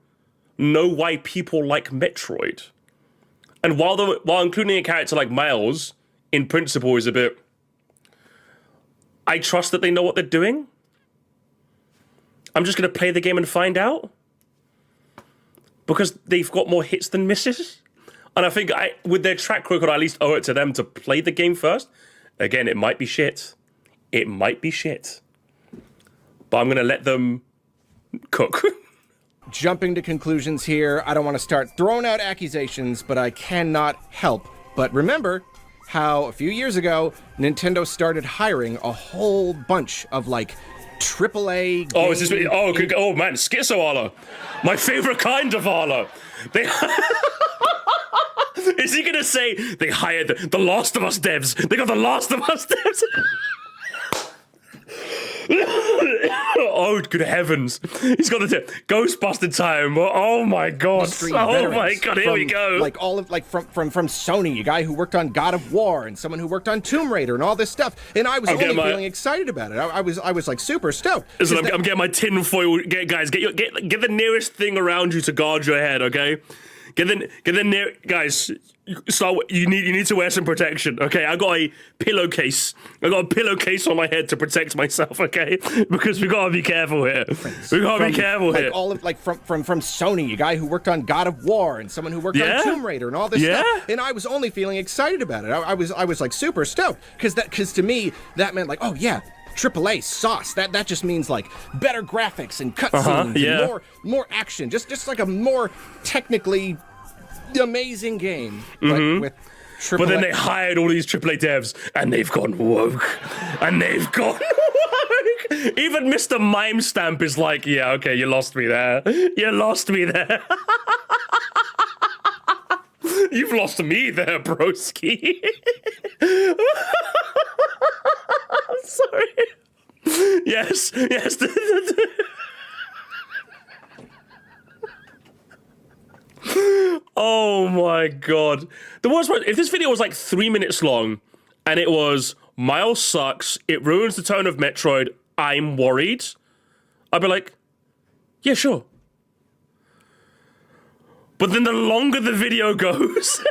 know why people like Metroid. And while including a character like Miles, in principle, is a bit... I trust that they know what they're doing. I'm just going to play the game and find out. Because they've got more hits than misses. And I think with their track record, I at least owe it to them to play the game first. Again, it might be shit. It might be shit. But I'm going to let them cook. Jumping to conclusions here, I don't want to start throwing out accusations, but I cannot help but remember how a few years ago, Nintendo started hiring a whole bunch of, like, AAA Oh, is this... Oh, man, Schizo Arlo. My favorite kind of Arlo. They... Is he going to say they hired the Last of Us devs? They got the Last of Us devs? Oh, good heavens. He's got the Ghostbuster time. Oh my god. Oh my god, here we go. Like all of from Sony, a guy who worked on God of War and someone who worked on Tomb Raider and all this stuff. And I was feeling excited about it. I was like super stoked. Listen, I'm getting my tin foil. Guys, get the nearest thing around you to guard your head, okay? Get the near guys. You need to wear some protection, okay? I got a pillowcase. I got a pillowcase on my head to protect myself, okay? Because we gotta be careful here. We gotta be careful here. All of from Sony, a guy who worked on God of War and someone who worked on Tomb Raider and all this stuff. And I was only feeling excited about it. I was like super stoked because to me that meant like, oh yeah, AAA sauce. That just means like better graphics and cutscenes, and more action. Just like a more technically amazing game, but with AAA. But then they hired all these AAA devs, and they've gone woke. And they've gone woke. Even Mr. Mime Stamp is like, yeah, okay, you lost me there. You lost me there. You've lost me there, broski. I'm sorry. Yes. Oh my god. The worst part, if this video was like 3 minutes long and it was Miles sucks, it ruins the tone of Metroid, I'm worried, I'd be like, yeah, sure. But then the longer the video goes,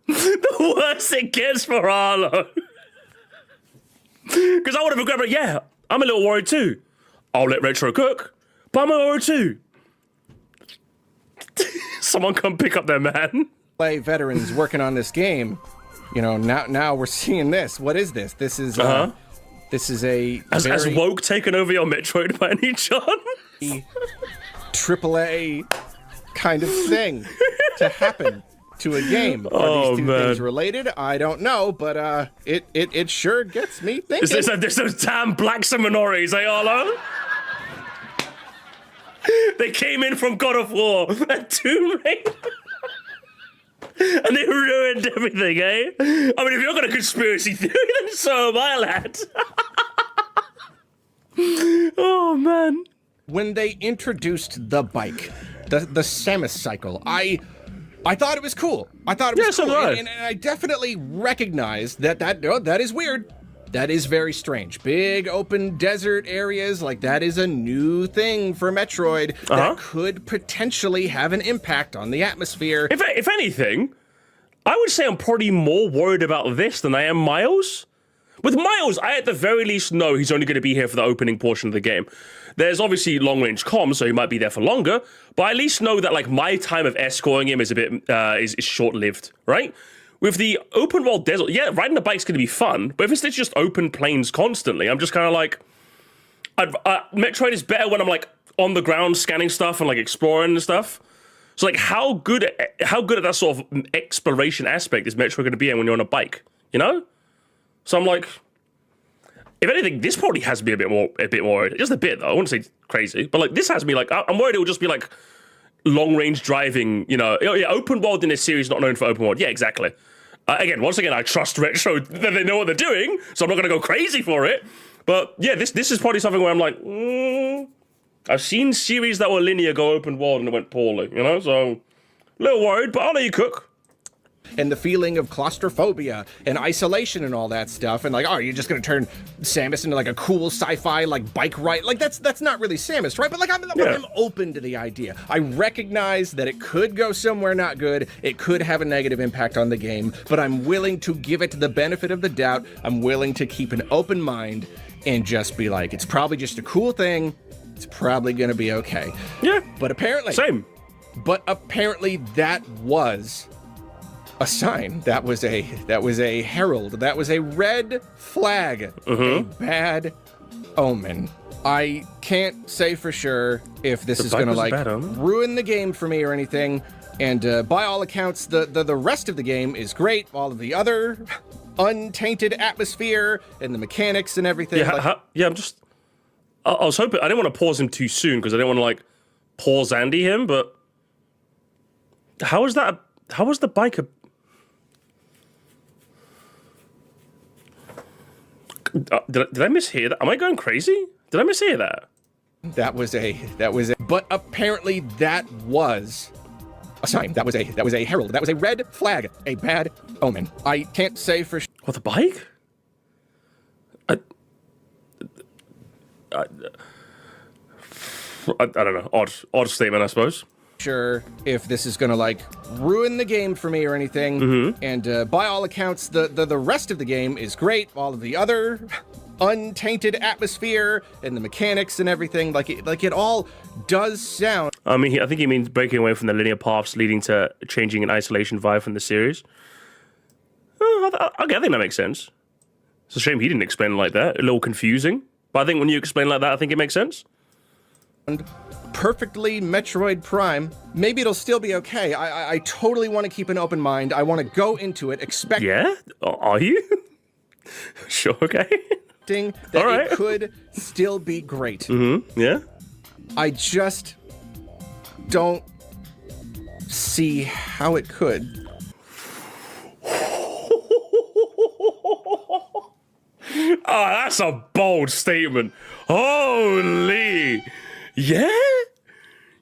the worse it gets for Arlo. Because I would have grabbed it, yeah, I'm a little worried too. I'll let Retro cook, but I'm a worried too. Someone come pick up their man. Play veterans working on this game. You know, now we're seeing this. What is this? This is a has woke taken over your Metroid by any chance? AAA kind of thing to happen to a game. Are these two things related? I don't know, but it sure gets me thinking. There's those damn black Seminoris, eh, Arlo? They came in from God of War and Tomb Raider. And they ruined everything, eh? I mean, if you're got a conspiracy theory, then so am I, lad. Oh, man. When they introduced the bike, the Samus cycle, I thought it was cool. I thought it was cool. And I definitely recognized that is weird. That is very strange. Big open desert areas, like that is a new thing for Metroid that could potentially have an impact on the atmosphere. If anything, I would say I'm probably more worried about this than I am Miles. With Miles, I at the very least know he's only going to be here for the opening portion of the game. There's obviously long-range comms, so he might be there for longer, but I at least know that like my time of escorting him is a bit is short-lived, right? With the open world desert, yeah, riding the bike's going to be fun, but if it's just open plains constantly, I'm just kind of like, Metroid is better when I'm like on the ground scanning stuff and like exploring and stuff. So like, how good at that sort of exploration aspect is Metroid going to be in when you're on a bike, you know? So I'm like, If anything, this probably has me a bit more, just a bit though. I wouldn't say crazy, but like this has me like, I'm worried it will just be like long range driving, you know, yeah, open world in this series not known for open world. Yeah, exactly. Once again, I trust Retro that they know what they're doing, so I'm not going to go crazy for it. But yeah, this is probably something where I'm like, I've seen series that were linear go open world and it went poorly, you know, so a little worried, but I'll let you cook. And the feeling of claustrophobia and isolation and all that stuff, and like, oh, you're just gonna turn Samus into like a cool sci-fi like bike ride, like that's not really Samus, right? But like I'm open to the idea. I recognize that it could go somewhere not good, it could have a negative impact on the game, but I'm willing to give it the benefit of the doubt. I'm willing to keep an open mind and just be like, it's probably just a cool thing. It's probably gonna be okay. Yeah. But apparently, that was a sign. That was a herald. That was a red flag. A bad omen. I can't say for sure if this is gonna like ruin the game for me or anything. And by all accounts, the rest of the game is great. All of the other untainted atmosphere and the mechanics and everything. Yeah, I was hoping, I didn't want to pause him too soon because I didn't want to like pause Andy him, but how was the bike did I mishear that? Am I going crazy? Did I mishear that? That was a but apparently that was a sign. That was a herald. That was a red flag. A bad omen. I can't say for sure. What, the bike? I don't know. Odd statement, I suppose. Sure if this is gonna like ruin the game for me or anything. And by all accounts, the rest of the game is great. All of the other untainted atmosphere and the mechanics and everything, like it all does sound. I mean, I think he means breaking away from the linear paths leading to changing an isolation vibe from the series. I think that makes sense. It's a shame he didn't explain it like that. A little confusing. But I think when you explain it like that, I think it makes sense. And perfectly Metroid Prime. Maybe it'll still be okay. I totally want to keep an open mind. I want to go into it expecting. Yeah? Are you? Sure, okay. That it could still be great. Yeah? I just don't see how it could. Oh, that's a bold statement. Holy. Yeah?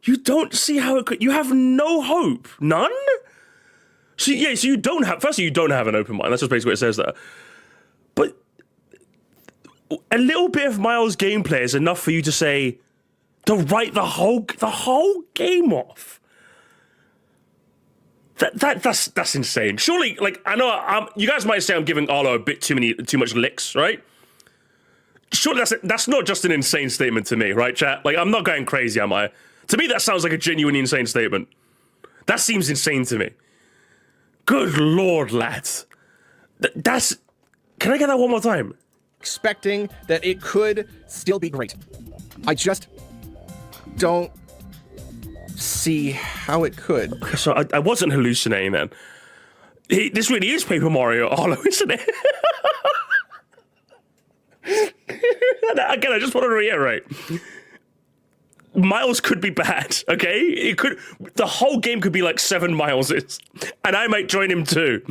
You don't see how it could. You have no hope. None? So you don't have. Firstly, you don't have an open mind. That's just basically what it says there. But a little bit of Miles' gameplay is enough for you to say, to write the whole game off. That's insane. Surely, like, I know you guys might say I'm giving Arlo a bit too much licks, right? Surely that's not just an insane statement to me, right, chat? Like, I'm not going crazy, am I? To me, that sounds like a genuinely insane statement. That seems insane to me. Good lord, lads. That's... Can I get that one more time? Expecting that it could still be great. I just don't see how it could. So I wasn't hallucinating then. This really is Paper Mario Arlo, isn't it? Again, I just want to reiterate. Miles could be bad, okay? It could. The whole game could be like 7 Mileses, and I might join him too.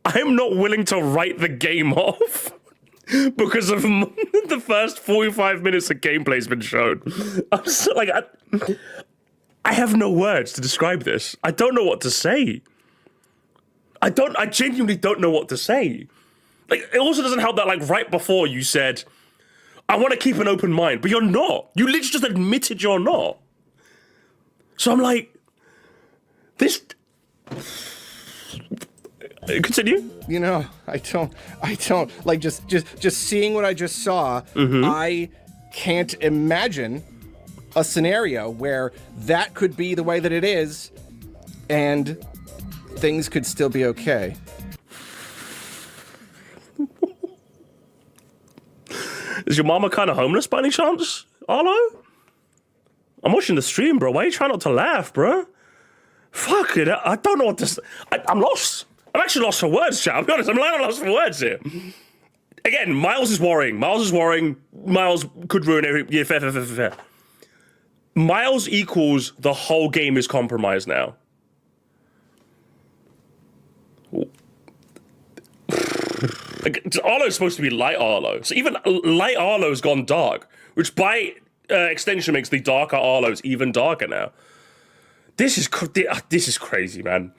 I'm not willing to write the game off because of the first 45 minutes of gameplay has been shown. I'm so, like, I have no words to describe this. I don't know what to say. I genuinely don't know what to say. Like, it also doesn't help that, like, right before you said, I want to keep an open mind, but you're not. You literally just admitted you're not. So I'm like, this... Continue. You know, I don't, like, just seeing what I just saw, I can't imagine a scenario where that could be the way that it is, and things could still be okay. Is your mama kind of homeless by any chance, Arlo? I'm watching the stream, bro. Why are you trying not to laugh, bro? Fuck it. I don't know what to say. I'm lost. I'm actually lost for words, chat. I'll be honest. I'm lost for words here. Again, Miles is worrying. Miles could ruin every. Yeah, fair. Miles equals the whole game is compromised now. Arlo's supposed to be light Arlo, so even light Arlo's gone dark, which by extension makes the darker Arlos even darker now. This is crazy, man.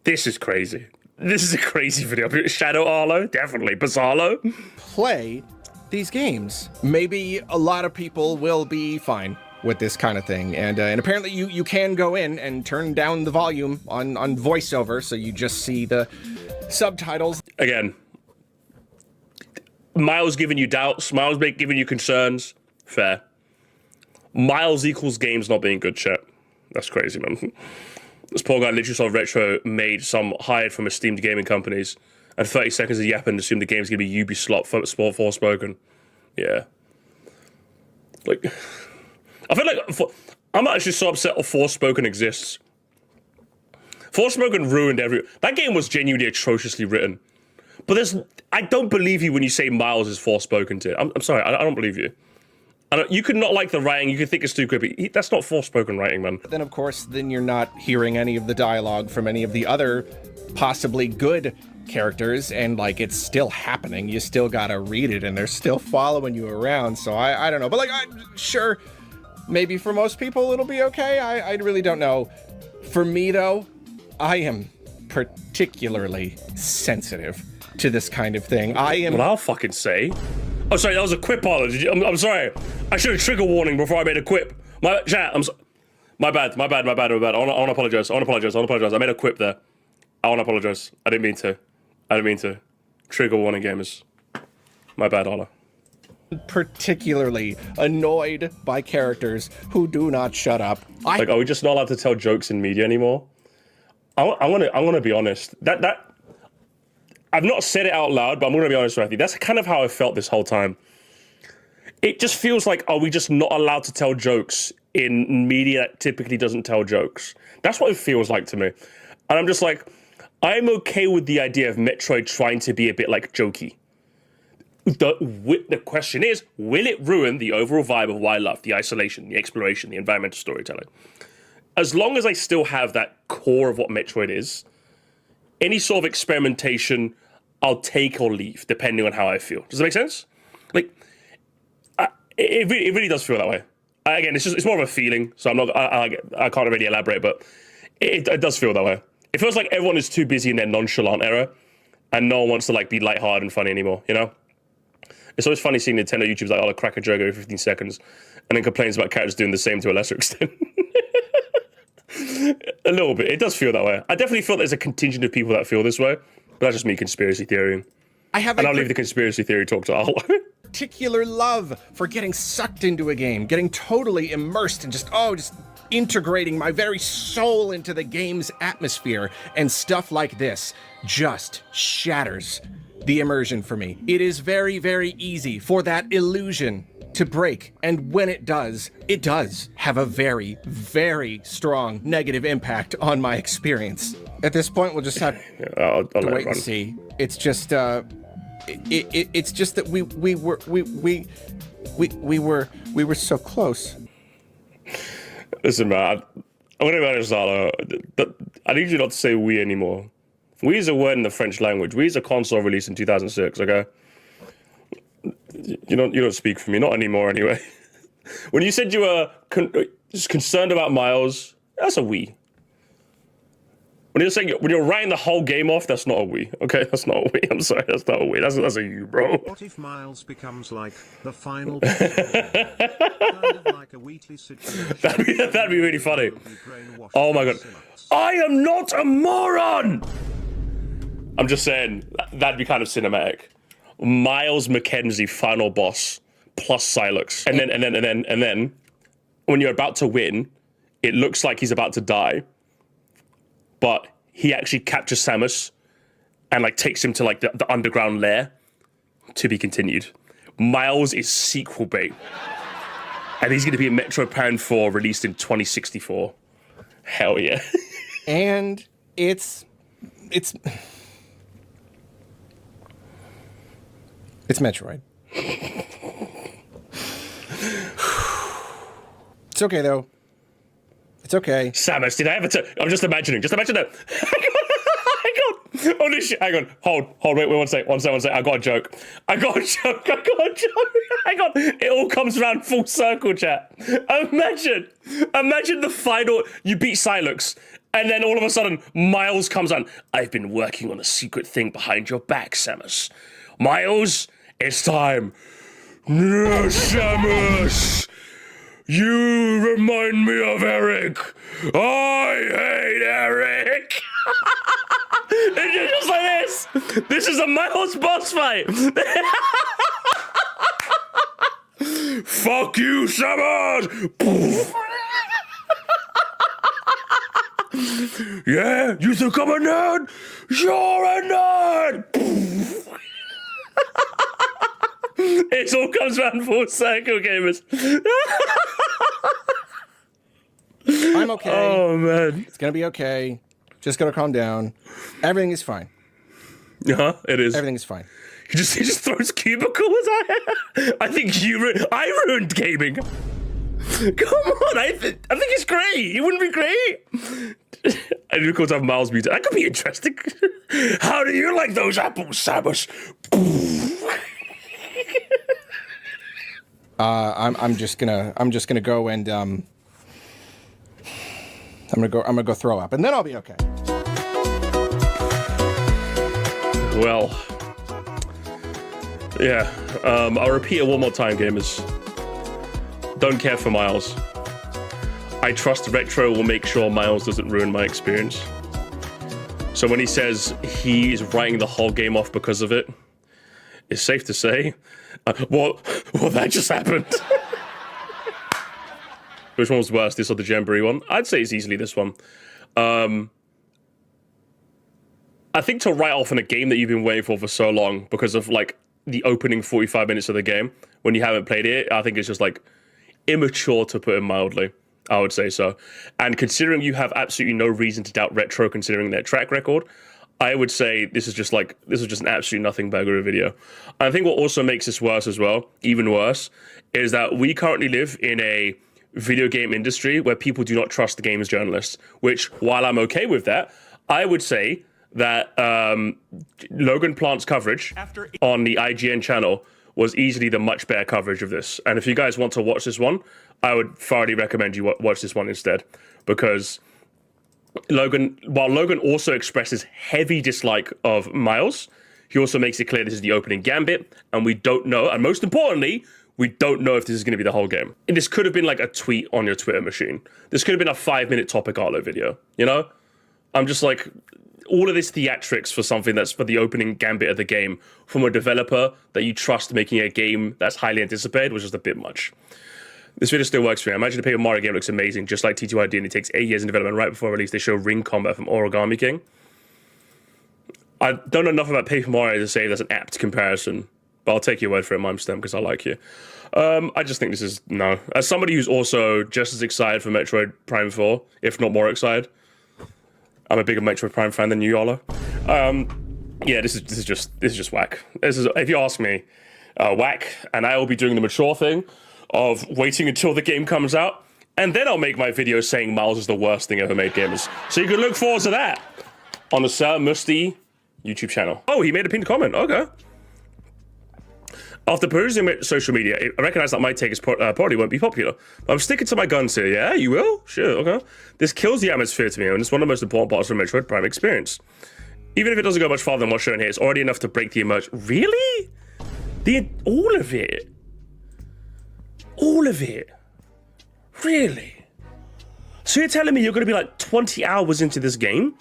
This is crazy. This is a crazy video. Shadow Arlo, definitely. Bizarro. Play these games. Maybe a lot of people will be fine with this kind of thing, and apparently you can go in and turn down the volume on voiceover, so you just see the subtitles. Again, Miles giving you doubts. Miles giving you concerns. Fair. Miles equals games not being good shit. That's crazy, man. This poor guy literally saw Retro made some hired from esteemed gaming companies, and 30 seconds of yapping and assumed the game's gonna be Ubisoft Forspoken. Yeah. Like, I feel like I'm actually so upset Forspoken exists. Forspoken ruined that game was genuinely atrociously written. But I don't believe you when you say Miles is Forspoken to it. I'm sorry, I don't believe you. You could not like the writing, you could think it's too quippy. That's not Forspoken writing, man. Then, of course, you're not hearing any of the dialogue from any of the other possibly good characters, and, like, it's still happening. You still gotta read it, and they're still following you around, so I don't know. But, like, sure, maybe for most people it'll be okay. I really don't know. For me, though, I am particularly sensitive to this kind of thing. Well, I'll fucking say. Oh, sorry, that was a quip, Arlo. I'm sorry. I should have trigger warning before I made a quip. My bad. I want to apologize. I made a quip there. I want to apologize. I didn't mean to. Trigger warning, gamers. My bad, Arlo. Particularly annoyed by characters who do not shut up. Like, are we just not allowed to tell jokes in media anymore? I'm gonna be honest. That I've not said it out loud, but I'm gonna be honest with you. That's kind of how I felt this whole time. It just feels like, are we just not allowed to tell jokes in media that typically doesn't tell jokes? That's what it feels like to me. And I'm just like, I'm okay with the idea of Metroid trying to be a bit like jokey. The question is, will it ruin the overall vibe of what I love? The isolation, the exploration, the environmental storytelling. As long as I still have that core of what Metroid is, any sort of experimentation, I'll take or leave, depending on how I feel. Does that make sense? Like, it really does feel that way. Again, it's more of a feeling, so I can't really elaborate, but it does feel that way. It feels like everyone is too busy in their nonchalant era, and no one wants to like be lighthearted and funny anymore, you know? It's always funny seeing Nintendo YouTubers like, I'll crack a joke every 15 seconds, and then complains about characters doing the same to a lesser extent. A little bit. It does feel that way. I definitely feel there's a contingent of people that feel this way, but that's just me conspiracy theorying. I'll leave the conspiracy theory talk to Arlo. Particular love for getting sucked into a game, getting totally immersed and just integrating my very soul into the game's atmosphere, and stuff like this just shatters the immersion for me. It is very, very easy for that illusion to break, and when it does have a very, very strong negative impact on my experience. At this point, we'll just have to wait and see. It's just it's just that we were so close. Listen, man, I'm gonna be honest, Arlo. I need you not to say "we" anymore. "We" is a word in the French language. "We" is a console released in 2006. Okay. You don't speak for me, not anymore anyway. When you said you were concerned about Miles, that's a we. When you're writing the whole game off, that's not a we. Okay, that's not a we. I'm sorry, that's not a we. That's a you, bro. What if Miles becomes like the final kind of like a Wheatley situation? That'd be really funny. Oh my god. I am not a moron! I'm just saying, that'd be kind of cinematic. Miles McKenzie, final boss, plus Silex. And then, when you're about to win, it looks like he's about to die, but he actually captures Samus and like takes him to like the underground lair. To be continued. Miles is sequel bait. And he's going to be in Metroid Prime 4, released in 2064. Hell yeah. And it's It's Metroid. It's okay, though. It's okay. Samus, did I ever I'm just imagining that. Hang on. Holy shit. Hang on. Hold. Wait, one sec. I got a joke. Hang on. It all comes around full circle, chat. Imagine the final, you beat Silux, and then all of a sudden, Miles comes on. I've been working on a secret thing behind your back, Samus. Miles, it's time. No, Samus. You remind me of Eric. I hate Eric. It's just like this. This is a Miles boss fight. Fuck you, Samus. Yeah, you think I'm a nerd? You're a nerd. It all comes around full circle, gamers. I'm okay. Oh, man. It's gonna be okay. Just gotta calm down. Everything is fine. It is. Everything is fine. He just throws cubicles at it. I think I ruined gaming. Come on, I think it's great. It wouldn't be great. And of course, I have Miles music. That could be interesting. How do you like those apples, Samus? I'm just gonna go and I'm gonna go throw up, and then I'll be okay. Well, yeah. I'll repeat it one more time, gamers. Don't care for Miles. I trust Retro will make sure Miles doesn't ruin my experience. So when he says he is writing the whole game off because of it, it's safe to say, well, that just happened. Which one was worse, this or the Jamboree one? I'd say it's easily this one. I think to write off in a game that you've been waiting for so long because of like the opening 45 minutes of the game when you haven't played it, I think it's just like immature, to put it mildly. I would say so. And considering you have absolutely no reason to doubt Retro considering their track record, I would say this is just an absolute nothing burger of a video. And I think what also makes this worse as well, even worse, is that we currently live in a video game industry where people do not trust the games journalists, which, while I'm okay with that, I would say that Logan Plant's coverage on the IGN channel was easily the much better coverage of this. And if you guys want to watch this one, I would thoroughly recommend you watch this one instead, because while Logan also expresses heavy dislike of Miles, he also makes it clear this is the opening gambit, and we don't know, and most importantly, we don't know if this is going to be the whole game. And this could have been like a tweet on your Twitter machine. This could have been a 5-minute topic Arlo video, you know? I'm just like, all of this theatrics for something that's for the opening gambit of the game from a developer that you trust making a game that's highly anticipated was just a bit much. This video still works for me. I imagine the Paper Mario game looks amazing, just like T2ID, and it takes 8 years in development. Right before release, they show ring combat from Origami King. I don't know enough about Paper Mario to say that's an apt comparison, but I'll take your word for it, Mimestem, because I like you. I just think this is, no. As somebody who's also just as excited for Metroid Prime 4, if not more excited, I'm a bigger Metroid Prime fan than you, Arlo. Yeah, this is just whack. This is, if you ask me, whack, and I will be doing the mature thing of waiting until the game comes out, and then I'll make my video saying Miles is the worst thing ever made, gamers. So you can look forward to that on the Sir Musty YouTube channel. Oh, he made a pinned comment. Okay. After perusing social media, I recognize that my take is probably won't be popular. But I'm sticking to my guns here. Yeah, you will? Sure, okay. This kills the atmosphere to me, and it's one of the most important parts of the Metroid Prime experience. Even if it doesn't go much farther than what's shown here, it's already enough to break the immersion. Really? All of it? All of it? Really? So you're telling me you're going to be like 20 hours into this game?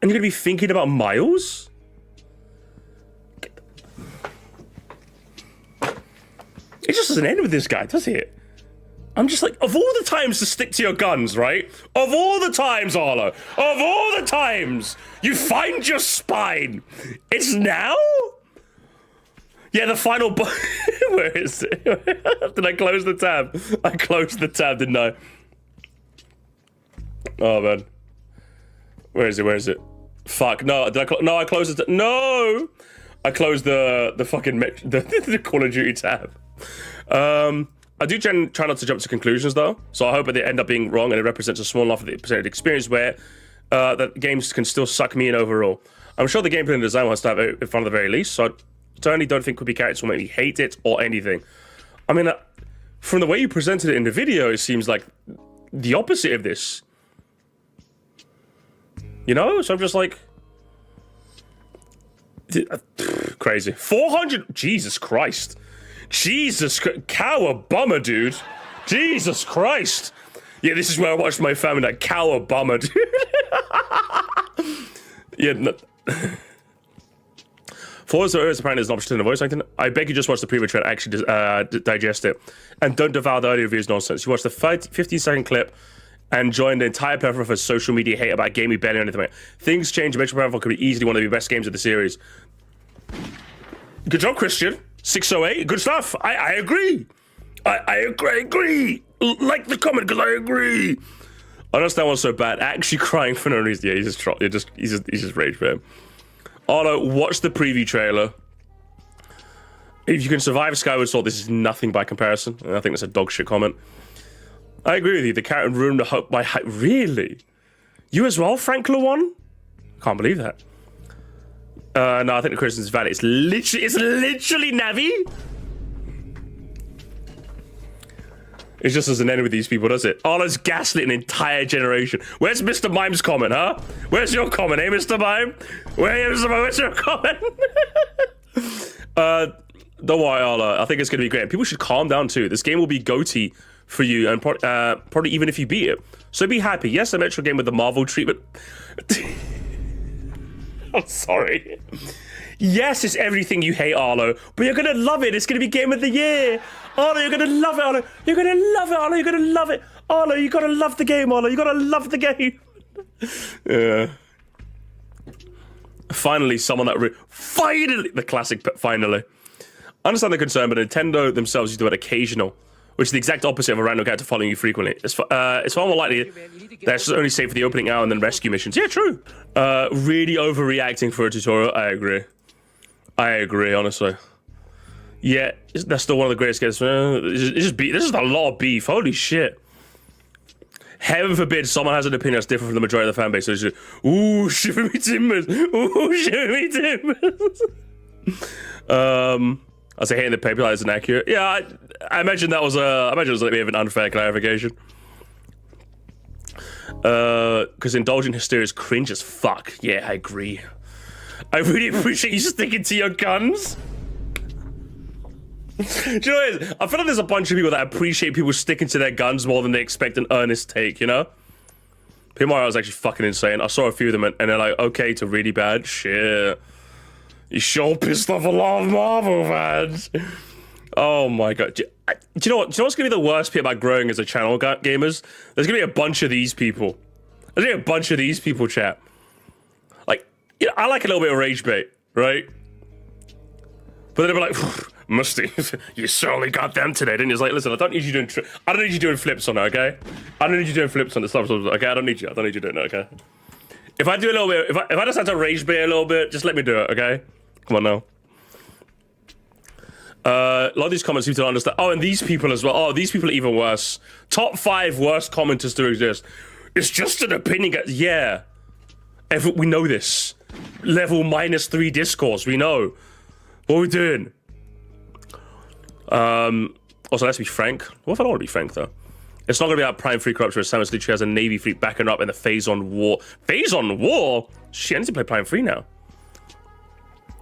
And you're going to be thinking about Miles? It just doesn't end with this guy, does it? I'm just like, of all the times to stick to your guns, right? Of all the times, Arlo, of all the times you find your spine, it's now? Yeah, the final where is it? Did I close the tab? I closed the tab, didn't I? Oh, man. Where is it? Fuck, no, I closed it? No! I closed the fucking the Call of Duty tab. I do try not to jump to conclusions though, so I hope that they end up being wrong and it represents a small enough of the percentage experience where that games can still suck me in overall. I'm sure the gameplay and design wants to have it in front of the very least, so I certainly don't think Quippy characters will make me hate it or anything. I mean, from the way you presented it in the video, it seems like the opposite of this. You know? So I'm just like... crazy. 400... Jesus Christ. Cowabunga, dude. Jesus Christ. Yeah, this is where I watched my family, that cowabunga, dude. Yeah, no. Forza is apparently there's an option to voice acting. I beg you just watch the preview trailer, actually digest it. And don't devour the early reviews nonsense. You watch the 15-second clip and join the entire platform for social media hate about gaming barely or anything like that. Things change. Metroid Prime 4 could be easily one of the best games of the series. Good job, Christian. 608, good stuff. I agree. I agree. Like the comment, because I agree. I don't understand what's so bad. Actually crying for no reason. Yeah, he's just rage, man. Arlo, watch the preview trailer. If you can survive Skyward Sword, this is nothing by comparison. And I think that's a dog shit comment. I agree with you. The character ruined the hope by hype. Really? You as well, Frank Lawan? Can't believe that. No, I think the criticism is valid. It's literally Navi. It just doesn't end with these people, does it? Arlo's gaslit an entire generation. Where's Mr. Mime's comment, huh? Where's your comment, eh, Mr. Mime? Where's your comment? Don't worry, Arlo. I think it's going to be great. And people should calm down, too. This game will be GOTY for you, and probably even if you beat it. So be happy. Yes, a Metroid game with the Marvel treatment. I'm sorry. Yes, it's everything you hate, Arlo, but you're gonna love it. It's gonna be Game of the Year. Arlo, you're gonna love it, Arlo. You're gonna love it, Arlo. You're gonna love it. Arlo, you gotta love the game, Arlo. You gotta love the game. Yeah. Finally, someone that finally, the classic, finally. I understand the concern, but Nintendo themselves used the word occasional, which is the exact opposite of a random character following you frequently. It's far more likely that's only safe for the opening hour and then rescue missions. Yeah, true. Really overreacting for a tutorial. I agree, honestly. Yeah, that's still one of the greatest games. This is a lot of beef. Holy shit. Heaven forbid someone has an opinion that's different from the majority of the fan base. So it's just, ooh, shiver me timbers. Ooh, shiver me timbers. I say hating the paper that isn't accurate. Yeah, I imagine that was a bit of an unfair clarification. Because indulgent hysteria is cringe as fuck. Yeah, I agree. I really appreciate you sticking to your guns. Do you know what it is? I feel like there's a bunch of people that appreciate people sticking to their guns more than they expect an earnest take, you know? P. Mario was actually fucking insane. I saw a few of them and they're like, okay to really bad. Shit. You sure pissed off a lot of Marvel fans. Oh my god. Do you know what? Do you know what's gonna be the worst bit about growing as a channel, gamers? There's gonna be a bunch of these people. There's gonna be a bunch of these people, chat. Like, you know, I like a little bit of rage bait, right? But then they'll be like, Musty, you certainly got them today, didn't you? It's like, listen, I don't need you doing flips on it, okay? I don't need you doing flips on this stuff, okay? I don't need you doing it, okay? If I do a little bit, if I just have to rage bait a little bit, just let me do it, okay? Come on now. A lot of these comments seem to understand. Oh, and these people as well. Oh, these people are even worse. Top 5 worst commenters to exist. It's just an opinion. Yeah. We know this. Level -3 discourse. We know. What are we doing? Also, let's be frank. What if I don't want to be frank, though? It's not going to be about Prime 3 corruption, as Samus literally has a Navy fleet backing up in the Phase-On War. Phase-On War? Shit, I need to play Prime 3 now.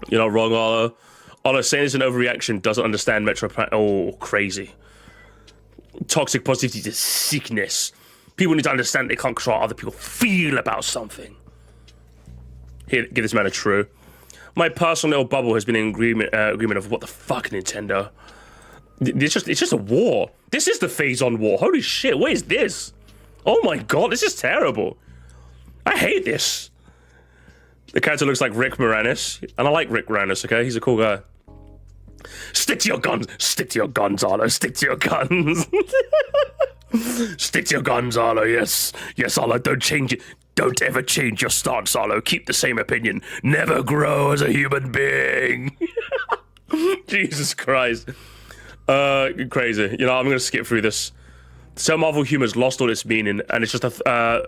You're not wrong, Arlo. Arlo, saying it's an overreaction, doesn't understand Metroid Prime. Oh, crazy. Toxic positivity is sickness. People need to understand they can't control how other people feel about something. Here, give this man a true. My personal little bubble has been in agreement of what the fuck, Nintendo. It's just a war. This is the Phase-On War. Holy shit, what is this? Oh my god, this is terrible. I hate this. The character looks like Rick Moranis, and I like Rick Moranis, okay? He's a cool guy. Stick to your guns. Stick to your guns, Arlo. Stick to your guns. Stick to your guns, Arlo. Yes. Yes, Arlo. Don't change it. Don't ever change your stance, Arlo. Keep the same opinion. Never grow as a human being. Jesus Christ. Crazy. You know, I'm going to skip through this. The term Marvel humor has lost all its meaning, and it's just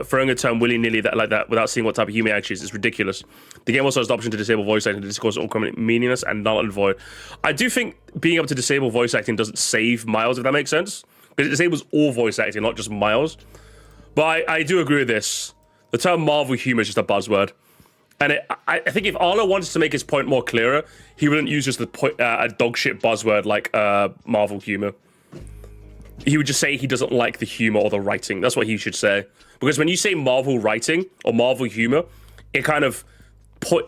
throwing a term willy-nilly like that without seeing what type of humor it actually is. It's ridiculous. The game also has the option to disable voice acting to discourse all comment meaningless and null and void. I do think being able to disable voice acting doesn't save Miles, if that makes sense. Because it disables all voice acting, not just Miles. But I do agree with this. The term Marvel humor is just a buzzword. And I think if Arlo wanted to make his point more clearer, he wouldn't use just a dogshit buzzword like Marvel humor. He would just say he doesn't like the humor or the writing. That's what he should say. Because when you say Marvel writing or Marvel humor, it kind of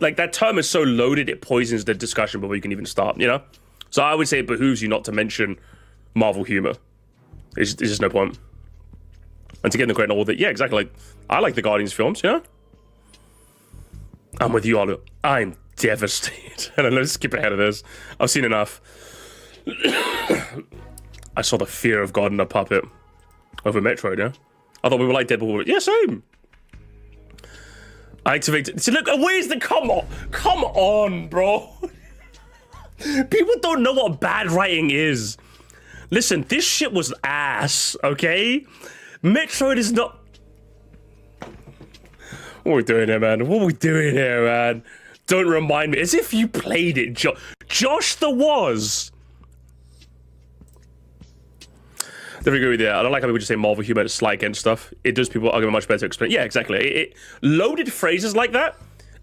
like that term is so loaded it poisons the discussion before you can even start, you know? So I would say it behooves you not to mention Marvel humor. There's just no point. And to get in the great novel that, yeah, exactly. Like, I like the Guardians films, you know? I'm with you, Arlo. I'm devastated. And let's skip ahead of this. I've seen enough. I saw the fear of God in a puppet over Metroid, yeah? I thought we were like Deadpool. Yeah, same. I activated. See, look, where's the come on, bro. People don't know what bad writing is. Listen, this shit was ass, okay? Metroid is not. What are we doing here, man? What are we doing here, man? Don't remind me. As if you played it, Josh the was. Definitely agree with you. I don't like how people just say Marvel humor is slight against stuff. It does people argue much better to explain. Yeah, exactly. It loaded phrases like that.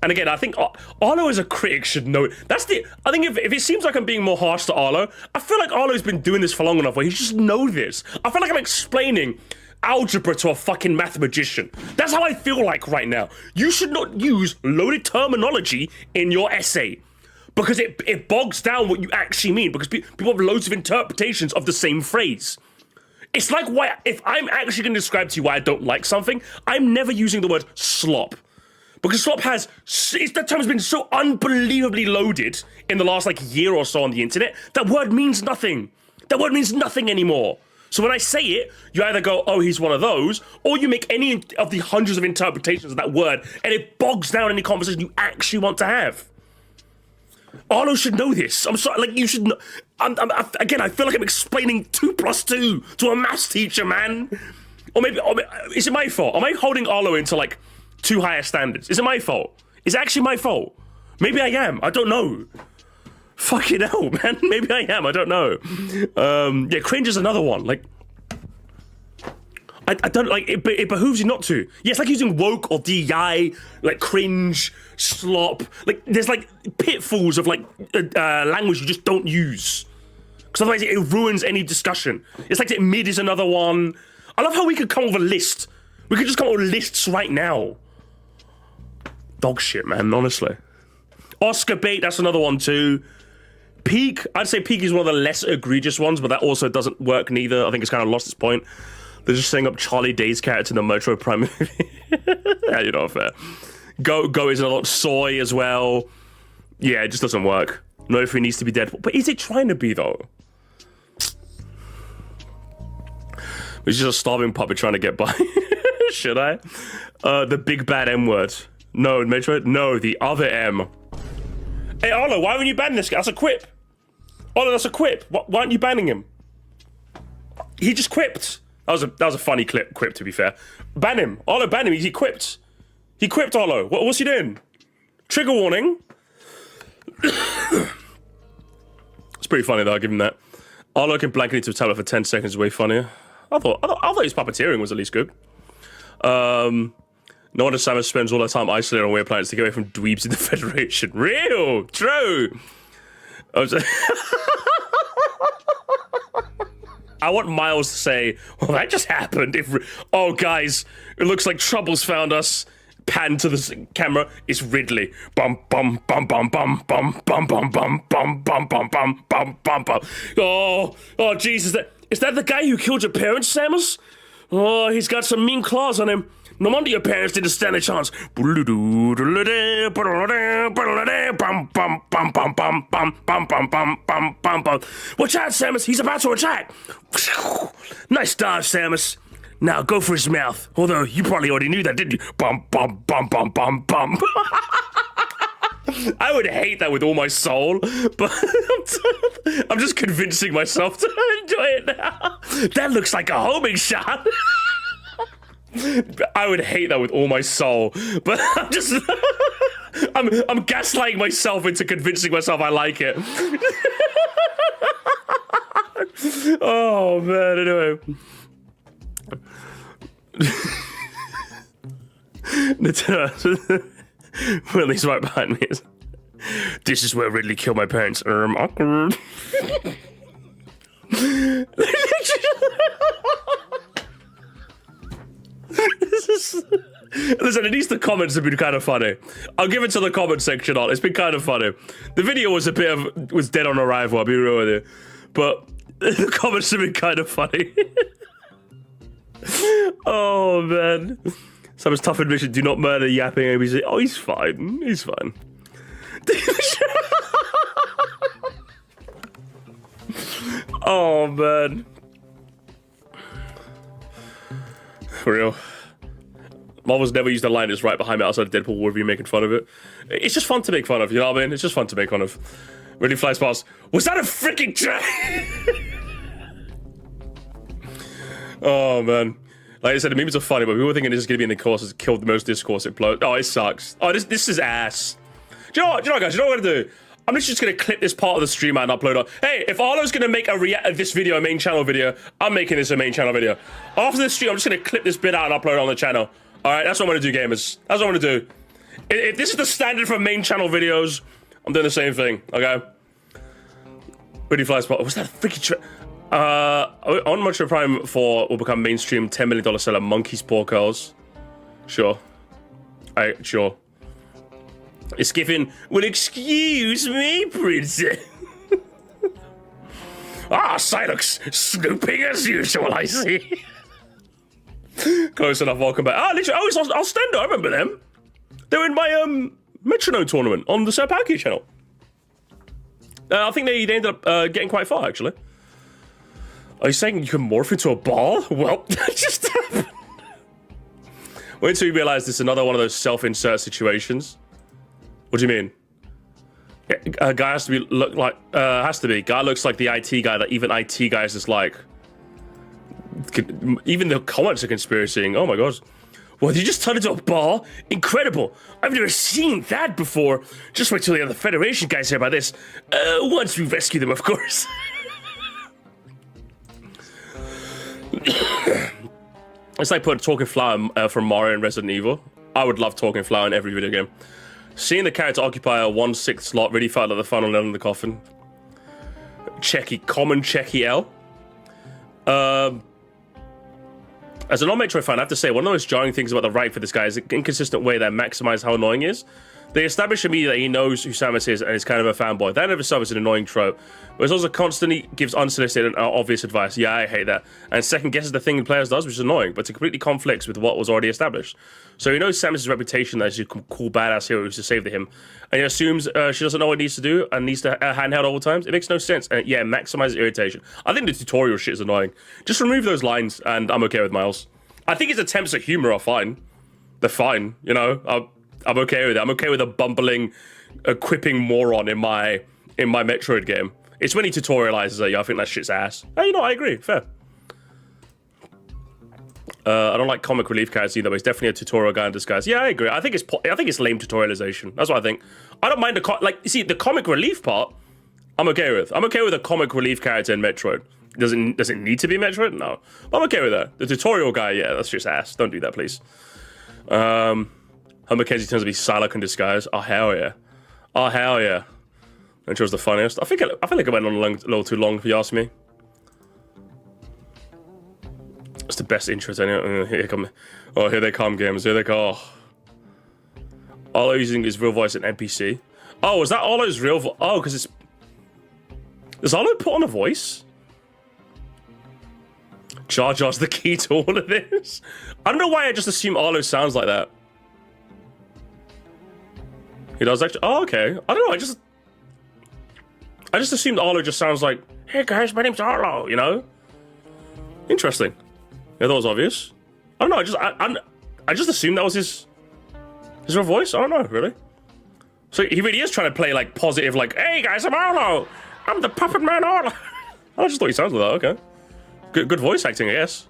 And again, I think Arlo as a critic should know it. I think if it seems like I'm being more harsh to Arlo, I feel like Arlo's been doing this for long enough where he should just know this. I feel like I'm explaining algebra to a fucking mathematician. That's how I feel like right now. You should not use loaded terminology in your essay. Because it bogs down what you actually mean. Because people have loads of interpretations of the same phrase. It's like if I'm actually going to describe to you why I don't like something, I'm never using the word slop. Because slop that term has been so unbelievably loaded in the last year or so on the internet, that word means nothing. That word means nothing anymore. So when I say it, you either go, oh, he's one of those, or you make any of the hundreds of interpretations of that word, and it bogs down any conversation you actually want to have. Arlo should know this. I'm sorry, you should know. Again, I feel like I'm explaining 2 + 2 to a maths teacher, man. Or maybe is it my fault? Am I holding Arlo into too high standards? Is it my fault? Is it actually my fault? Maybe I am. I don't know. Fucking hell, man. Maybe I am. I don't know. Yeah, cringe is another one. I don't it behooves you not to. Yeah, it's like using woke or DEI, cringe, slop. There's pitfalls of language you just don't use. Because otherwise it ruins any discussion. It's like mid is another one. I love how we could come up with a list. We could just come up with lists right now. Dog shit, man, honestly. Oscar bait, that's another one too. Peak, I'd say Peak is one of the less egregious ones, but that also doesn't work neither. I think it's kind of lost its point. They're just setting up Charlie Day's character in the Metroid Prime movie. Yeah, you're not fair. Go is another soy as well. Yeah, it just doesn't work. No, if he needs to be dead. But is it trying to be, though? It's just a starving puppet trying to get by. Should I? The big bad M word. No, Metroid? No, the other M. Hey, Arlo, why haven't you banned this guy? That's a quip. Arlo, that's a quip. Why aren't you banning him? He just quipped. That was a funny quip, to be fair. Ban him. Arlo, ban him. He quipped. He quipped, Arlo. What's he doing? Trigger warning. It's pretty funny, though. I'll give him that. Arlo can blank into a tablet for 10 seconds is way funnier. I thought his puppeteering was at least good. No wonder Samus spends all her time isolated on weird planets to get away from dweebs in the Federation. Real! True! I want Miles to say, well, that just happened. Oh, guys, it looks like trouble's found us. Pan to the camera. It's Ridley. Bum, bum, bum, bum, bum, bum, bum, bum, bum, bum, bum, bum, bum, bum, bum, bum. Oh, Jesus. Is that the guy who killed your parents, Samus? Oh, he's got some mean claws on him. No wonder your parents didn't stand a chance. Watch out, Samus. He's about to attack. Nice dodge, Samus. Now go for his mouth. Although you probably already knew that, didn't you? Bum, bum, bum, bum, bum, bum. I would hate that with all my soul, but I'm just convincing myself to enjoy it now. That looks like a homing shot. I would hate that with all my soul, but I'm just I'm gaslighting myself into convincing myself I like it. Oh man, anyway. Willie's right behind me. This is where Ridley killed my parents. Awkward. Listen, at least the comments have been kind of funny. I'll give it to the comment section on. It's been kind of funny. The video was was dead on arrival, I'll be real with you. But the comments have been kind of funny. Oh man. Someone's tough admission, do not murder yapping ABC. Oh, he's fine. He's fine. Oh man. For real. Marvel's never used a line that's right behind me outside of Deadpool review making fun of it. It's just fun to make fun of, you know what I mean? It's just fun to make fun of. Really flies past. Was that a freaking train? Oh man. Like I said, the memes are funny, but we were thinking this is gonna be in the course. It's killed the most discourse. It blows. Oh, it sucks. Oh, this is ass. Do you know what, guys? You know what I'm gonna do? I'm literally just gonna clip this part of the stream out and upload it. Hey, if Arlo's gonna make this video a main channel video, I'm making this a main channel video. After this stream, I'm just gonna clip this bit out and upload it on the channel. All right, that's what I'm gonna do, gamers. That's what I'm gonna do. If this is the standard for main channel videos, I'm doing the same thing. Okay. Pretty fly spot. Was that a freaking? On Metroid Prime 4 will become mainstream $10 million seller. Monkey's Paw Curls. Sure. Sure. It's given. Well, excuse me, princess. Psylocke snooping as usual, I see. Close enough, welcome back. Literally, it's Ostendo, I remember them. They were in my Metronome tournament on the Serpaki channel. I think they ended up getting quite far, actually. Are you saying you can morph into a ball? Well, that just happened. Wait until you realize this is another one of those self-insert situations. What do you mean? A guy has to be guy looks like the IT guy that even IT guys dislike. Even the comments are conspiracying. Oh my god. Well, you just turned into a ball? Incredible. I've never seen that before. Just wait till the other Federation guys hear about this. Once we rescue them, of course. It's like putting Talking Flower from Mario and Resident Evil. I would love Talking Flower in every video game. Seeing the character occupy a 1/6 slot really felt like the final nail in the coffin. Common Checky L. As a non-Metroid fan, I have to say, one of the most jarring things about the writing for this guy is the inconsistent way that maximizes how annoying he is. They establish immediately that he knows who Samus is and is kind of a fanboy. That in of itself is an annoying trope, but it also constantly gives unsolicited and obvious advice. Yeah, I hate that. And second guesses the thing the players does, which is annoying, but it completely conflicts with what was already established. So he knows Samus' reputation that she's a cool badass hero who's to save him, and he assumes she doesn't know what needs to do and needs to handheld all the times. It makes no sense, and yeah, maximizes irritation. I think the tutorial shit is annoying. Just remove those lines, and I'm okay with Miles. I think his attempts at humor are fine. They're fine, you know. I'm okay with it. I'm okay with a bumbling, quipping moron in my Metroid game. It's when he tutorializes it. Yeah, I think that shit's ass. Hey, you know, I agree. Fair. I don't like comic relief characters either, but he's definitely a tutorial guy in disguise. Yeah, I agree. I think it's lame tutorialization. That's what I think. I don't mind the comic relief part. I'm okay with. I'm okay with a comic relief character in Metroid. Does it need to be Metroid? No. I'm okay with that. The tutorial guy, yeah, that's just ass. Don't do that, please. Homer Mackenzie turns to be Psylocke in disguise. Oh hell yeah. Oh hell yeah. And she was the funniest. I feel like it went on a little too long, if you ask me. It's the best intro to anyone. Here they come, games. Here they go. Arlo using his real voice at NPC. Oh, is that Arlo's real voice? Oh, because it's... Does Arlo put on a voice? Jar Jar's the key to all of this. I don't know why I just assume Arlo sounds like that. He does actually. Oh, okay. I don't know. I just assumed Arlo just sounds like, hey guys, my name's Arlo, you know? Interesting. Yeah, that was obvious. I don't know. I just assumed that was his real voice. I don't know, really. So he really is trying to play like positive, like, "Hey guys, I'm Arlo. I'm the puppet man Arlo." I just thought he sounded like that. Okay, good voice acting, I guess.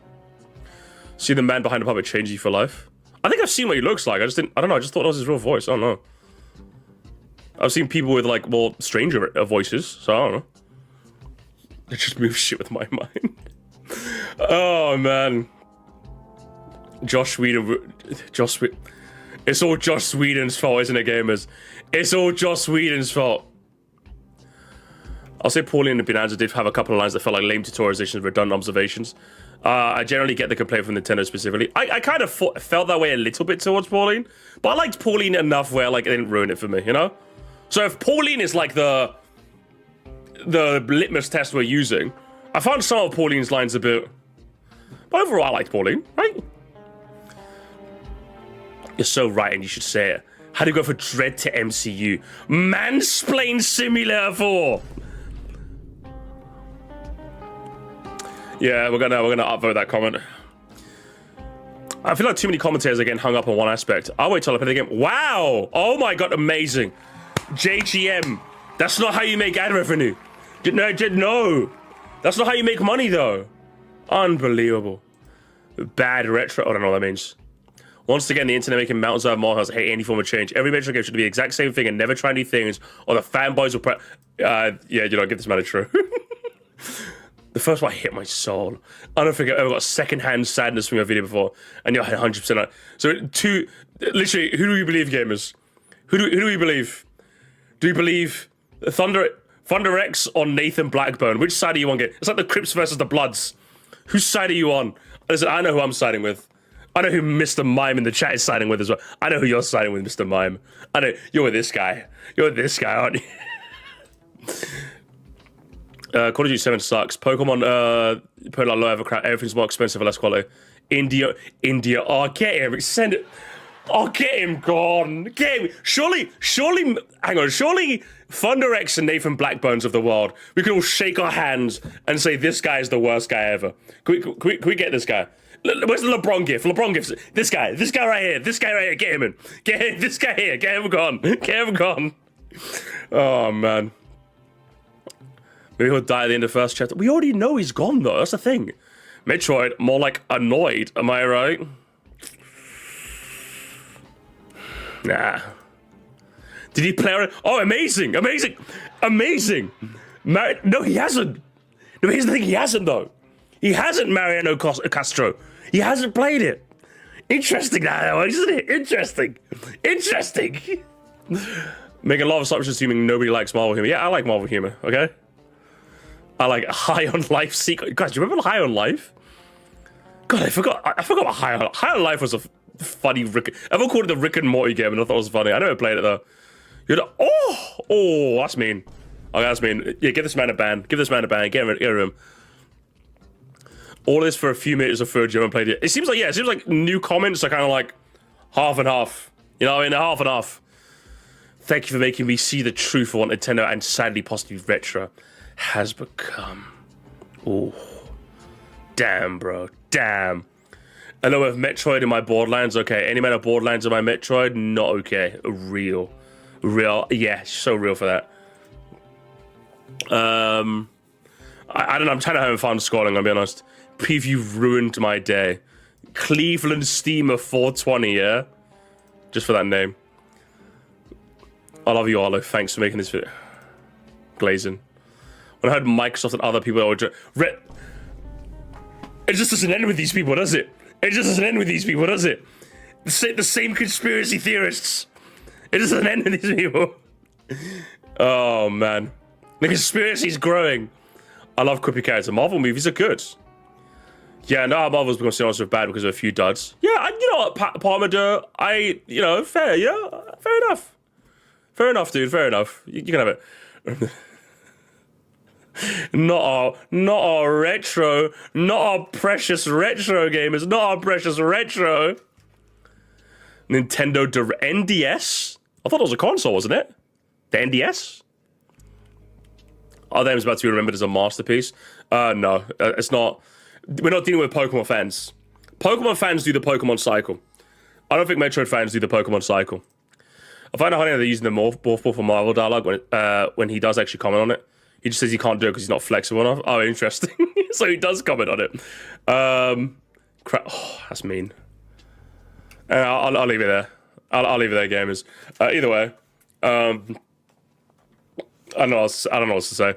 See the man behind the puppet change you for life. I think I've seen what he looks like. I don't know. I just thought that was his real voice. I don't know. I've seen people with like more stranger voices, so I don't know. I just move shit with my mind. Oh man. Josh Whedon. It's all Josh Whedon's fault, isn't it, gamers? It's all Josh Whedon's fault. I'll say Pauline and Bonanza did have a couple of lines that felt like lame tutorializations, redundant observations. I generally get the complaint from Nintendo specifically. I kind of felt that way a little bit towards Pauline, but I liked Pauline enough where like it didn't ruin it for me, you know? So if Pauline is like the litmus test we're using, I found some of Pauline's lines a bit... But overall, I liked Pauline, right? You're so right, and you should say it. How do you go from Dread to MCU? Mansplain Simulator 4! Yeah, we're gonna upvote that comment. I feel like too many commentators are getting hung up on one aspect. I'll wait till I play the game. Wow! Oh my god, amazing. JGM. That's not how you make ad revenue. No. That's not how you make money, though. Unbelievable. Bad retro. I don't know what that means. Once again, the internet making mountains out of molehills. I hate any form of change. Every Metro game should be the exact same thing and never try new things, or the fanboys will yeah, you know, give this man a true. The first one hit my soul. I don't think I've ever got secondhand sadness from your video before, and you're 100% right. So, literally, who do we believe, gamers? Who do we believe? Do we believe Thunder X or Nathan Blackburn? Which side are you on? It's like the Crips versus the Bloods. Whose side are you on? Listen, I know who I'm siding with. I know who Mr. Mime in the chat is siding with as well. I know who you're siding with, Mr. Mime. I know you're with this guy. You're with this guy, aren't you? Call of Duty 7 sucks. Pokemon, put like low overcrowd. Everything's more expensive and less quality. India. Oh, get him. Send it. Oh, get him gone. Get him. Surely, hang on. Surely Thunder X and Nathan Blackburns of the world, we could all shake our hands and say this guy is the worst guy ever. Can we get this guy? Where's the LeBron gift? LeBron gifts. This guy right here. Get him in. Get him. This guy here. Get him gone. Oh, man. Maybe he'll die at the end of the first chapter. We already know he's gone, though. That's the thing. Metroid, more like annoyed. Am I right? Nah. Did he play it? Oh, amazing. No, he hasn't. No, here's the thing. He hasn't, though. He hasn't, Mariano Castro. He hasn't played it. Interesting now, isn't it? Interesting. Making a lot of assumptions assuming nobody likes Marvel humor. Yeah, I like Marvel humor, okay? I like High on Life sequence. Guys, do you remember High on Life? God, I forgot about High on Life was a funny everyone called it the Rick and Morty game and I thought it was funny. I never played it though. Oh, that's mean. Okay, that's mean. Yeah, give this man a ban. Get rid of him. All this for a few minutes of footage you haven't played it. It seems like new comments are kind of like half and half. You know, half and half. Thank you for making me see the truth of what Nintendo and sadly possibly retro has become. Oh, damn, bro, damn. I know with Metroid in my Borderlands, okay. Any amount of Borderlands in my Metroid, not okay. Real, yeah, so real for that. I don't know. I'm trying to have fun scrolling. I'll be honest. Preview ruined my day. Cleveland Steamer 420, yeah? Just for that name. I love you, Arlo. Thanks for making this video. Glazing. When I heard Microsoft and other people, it just doesn't end with these people, does it? The same conspiracy theorists. It doesn't end with these people. Oh, man. The conspiracy's growing. I love quippy characters. Marvel movies are good. Yeah, no, Marvel's become synonymous bad because of a few duds. Yeah, you know what, Parmader, fair, yeah? Fair enough. Fair enough, dude, fair enough. You can have it. Not our retro, not our precious retro gamers, not our precious retro. Nintendo NDS? I thought it was a console, wasn't it? The NDS? Oh, that was about to be remembered as a masterpiece. No, it's not. we're not dealing with Pokemon fans. Pokemon fans do the Pokemon cycle. I don't think Metroid fans do the Pokemon cycle. I find it funny that they're using the Morph Ball for Marvel dialogue when he does actually comment on it. He just says he can't do it because he's not flexible enough. Oh, interesting. So he does comment on it. Crap. Oh, that's mean. I'll leave it there. I'll leave it there, gamers. Either way, I don't know what to say.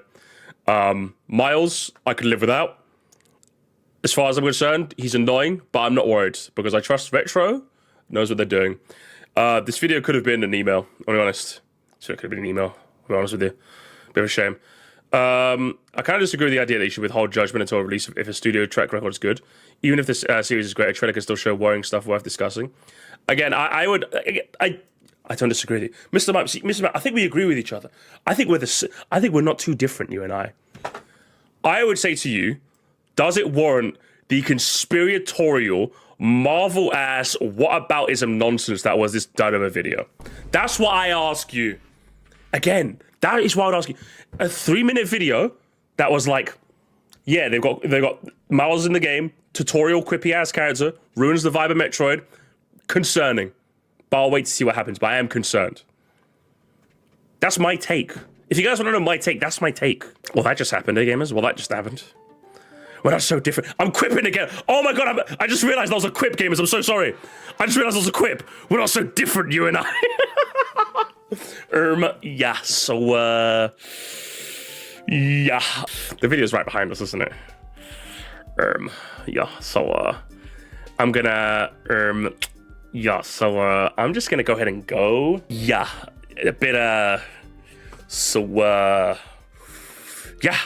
Miles, I could live without. As far as I'm concerned, he's annoying, but I'm not worried because I trust Retro knows what they're doing. This video could have been an email, I'll be honest. So it could have been an email, I'll be honest with you. Bit of a shame. I kind of disagree with the idea that you should withhold judgment until release if a studio track record is good. Even if this series is great, a trailer can still show worrying stuff worth discussing. Again, I don't disagree with you. Mr. Mike, I think we agree with each other. I think we're not too different, you and I. I would say to you, does it warrant the conspiratorial, Marvel-ass, whataboutism nonsense that was this Dynamo video? That's what I ask you. Again, that is what I would ask you. A 3-minute video that was like, yeah, they've got Miles in the game, tutorial, quippy-ass character, ruins the vibe of Metroid. Concerning. But I'll wait to see what happens, but I am concerned. That's my take. If you guys want to know my take, that's my take. Well, that just happened, eh, gamers? Well, that just happened. We're not so different. I'm quipping again. Oh my god, I just realized that was a quip, gamers. I'm so sorry. I just realized that was a quip. We're not so different, you and I. Yeah, so, yeah. The video's right behind us, isn't it? Yeah, so, I'm gonna, yeah, so, I'm just gonna go ahead and go. Yeah, a bit, so, yeah.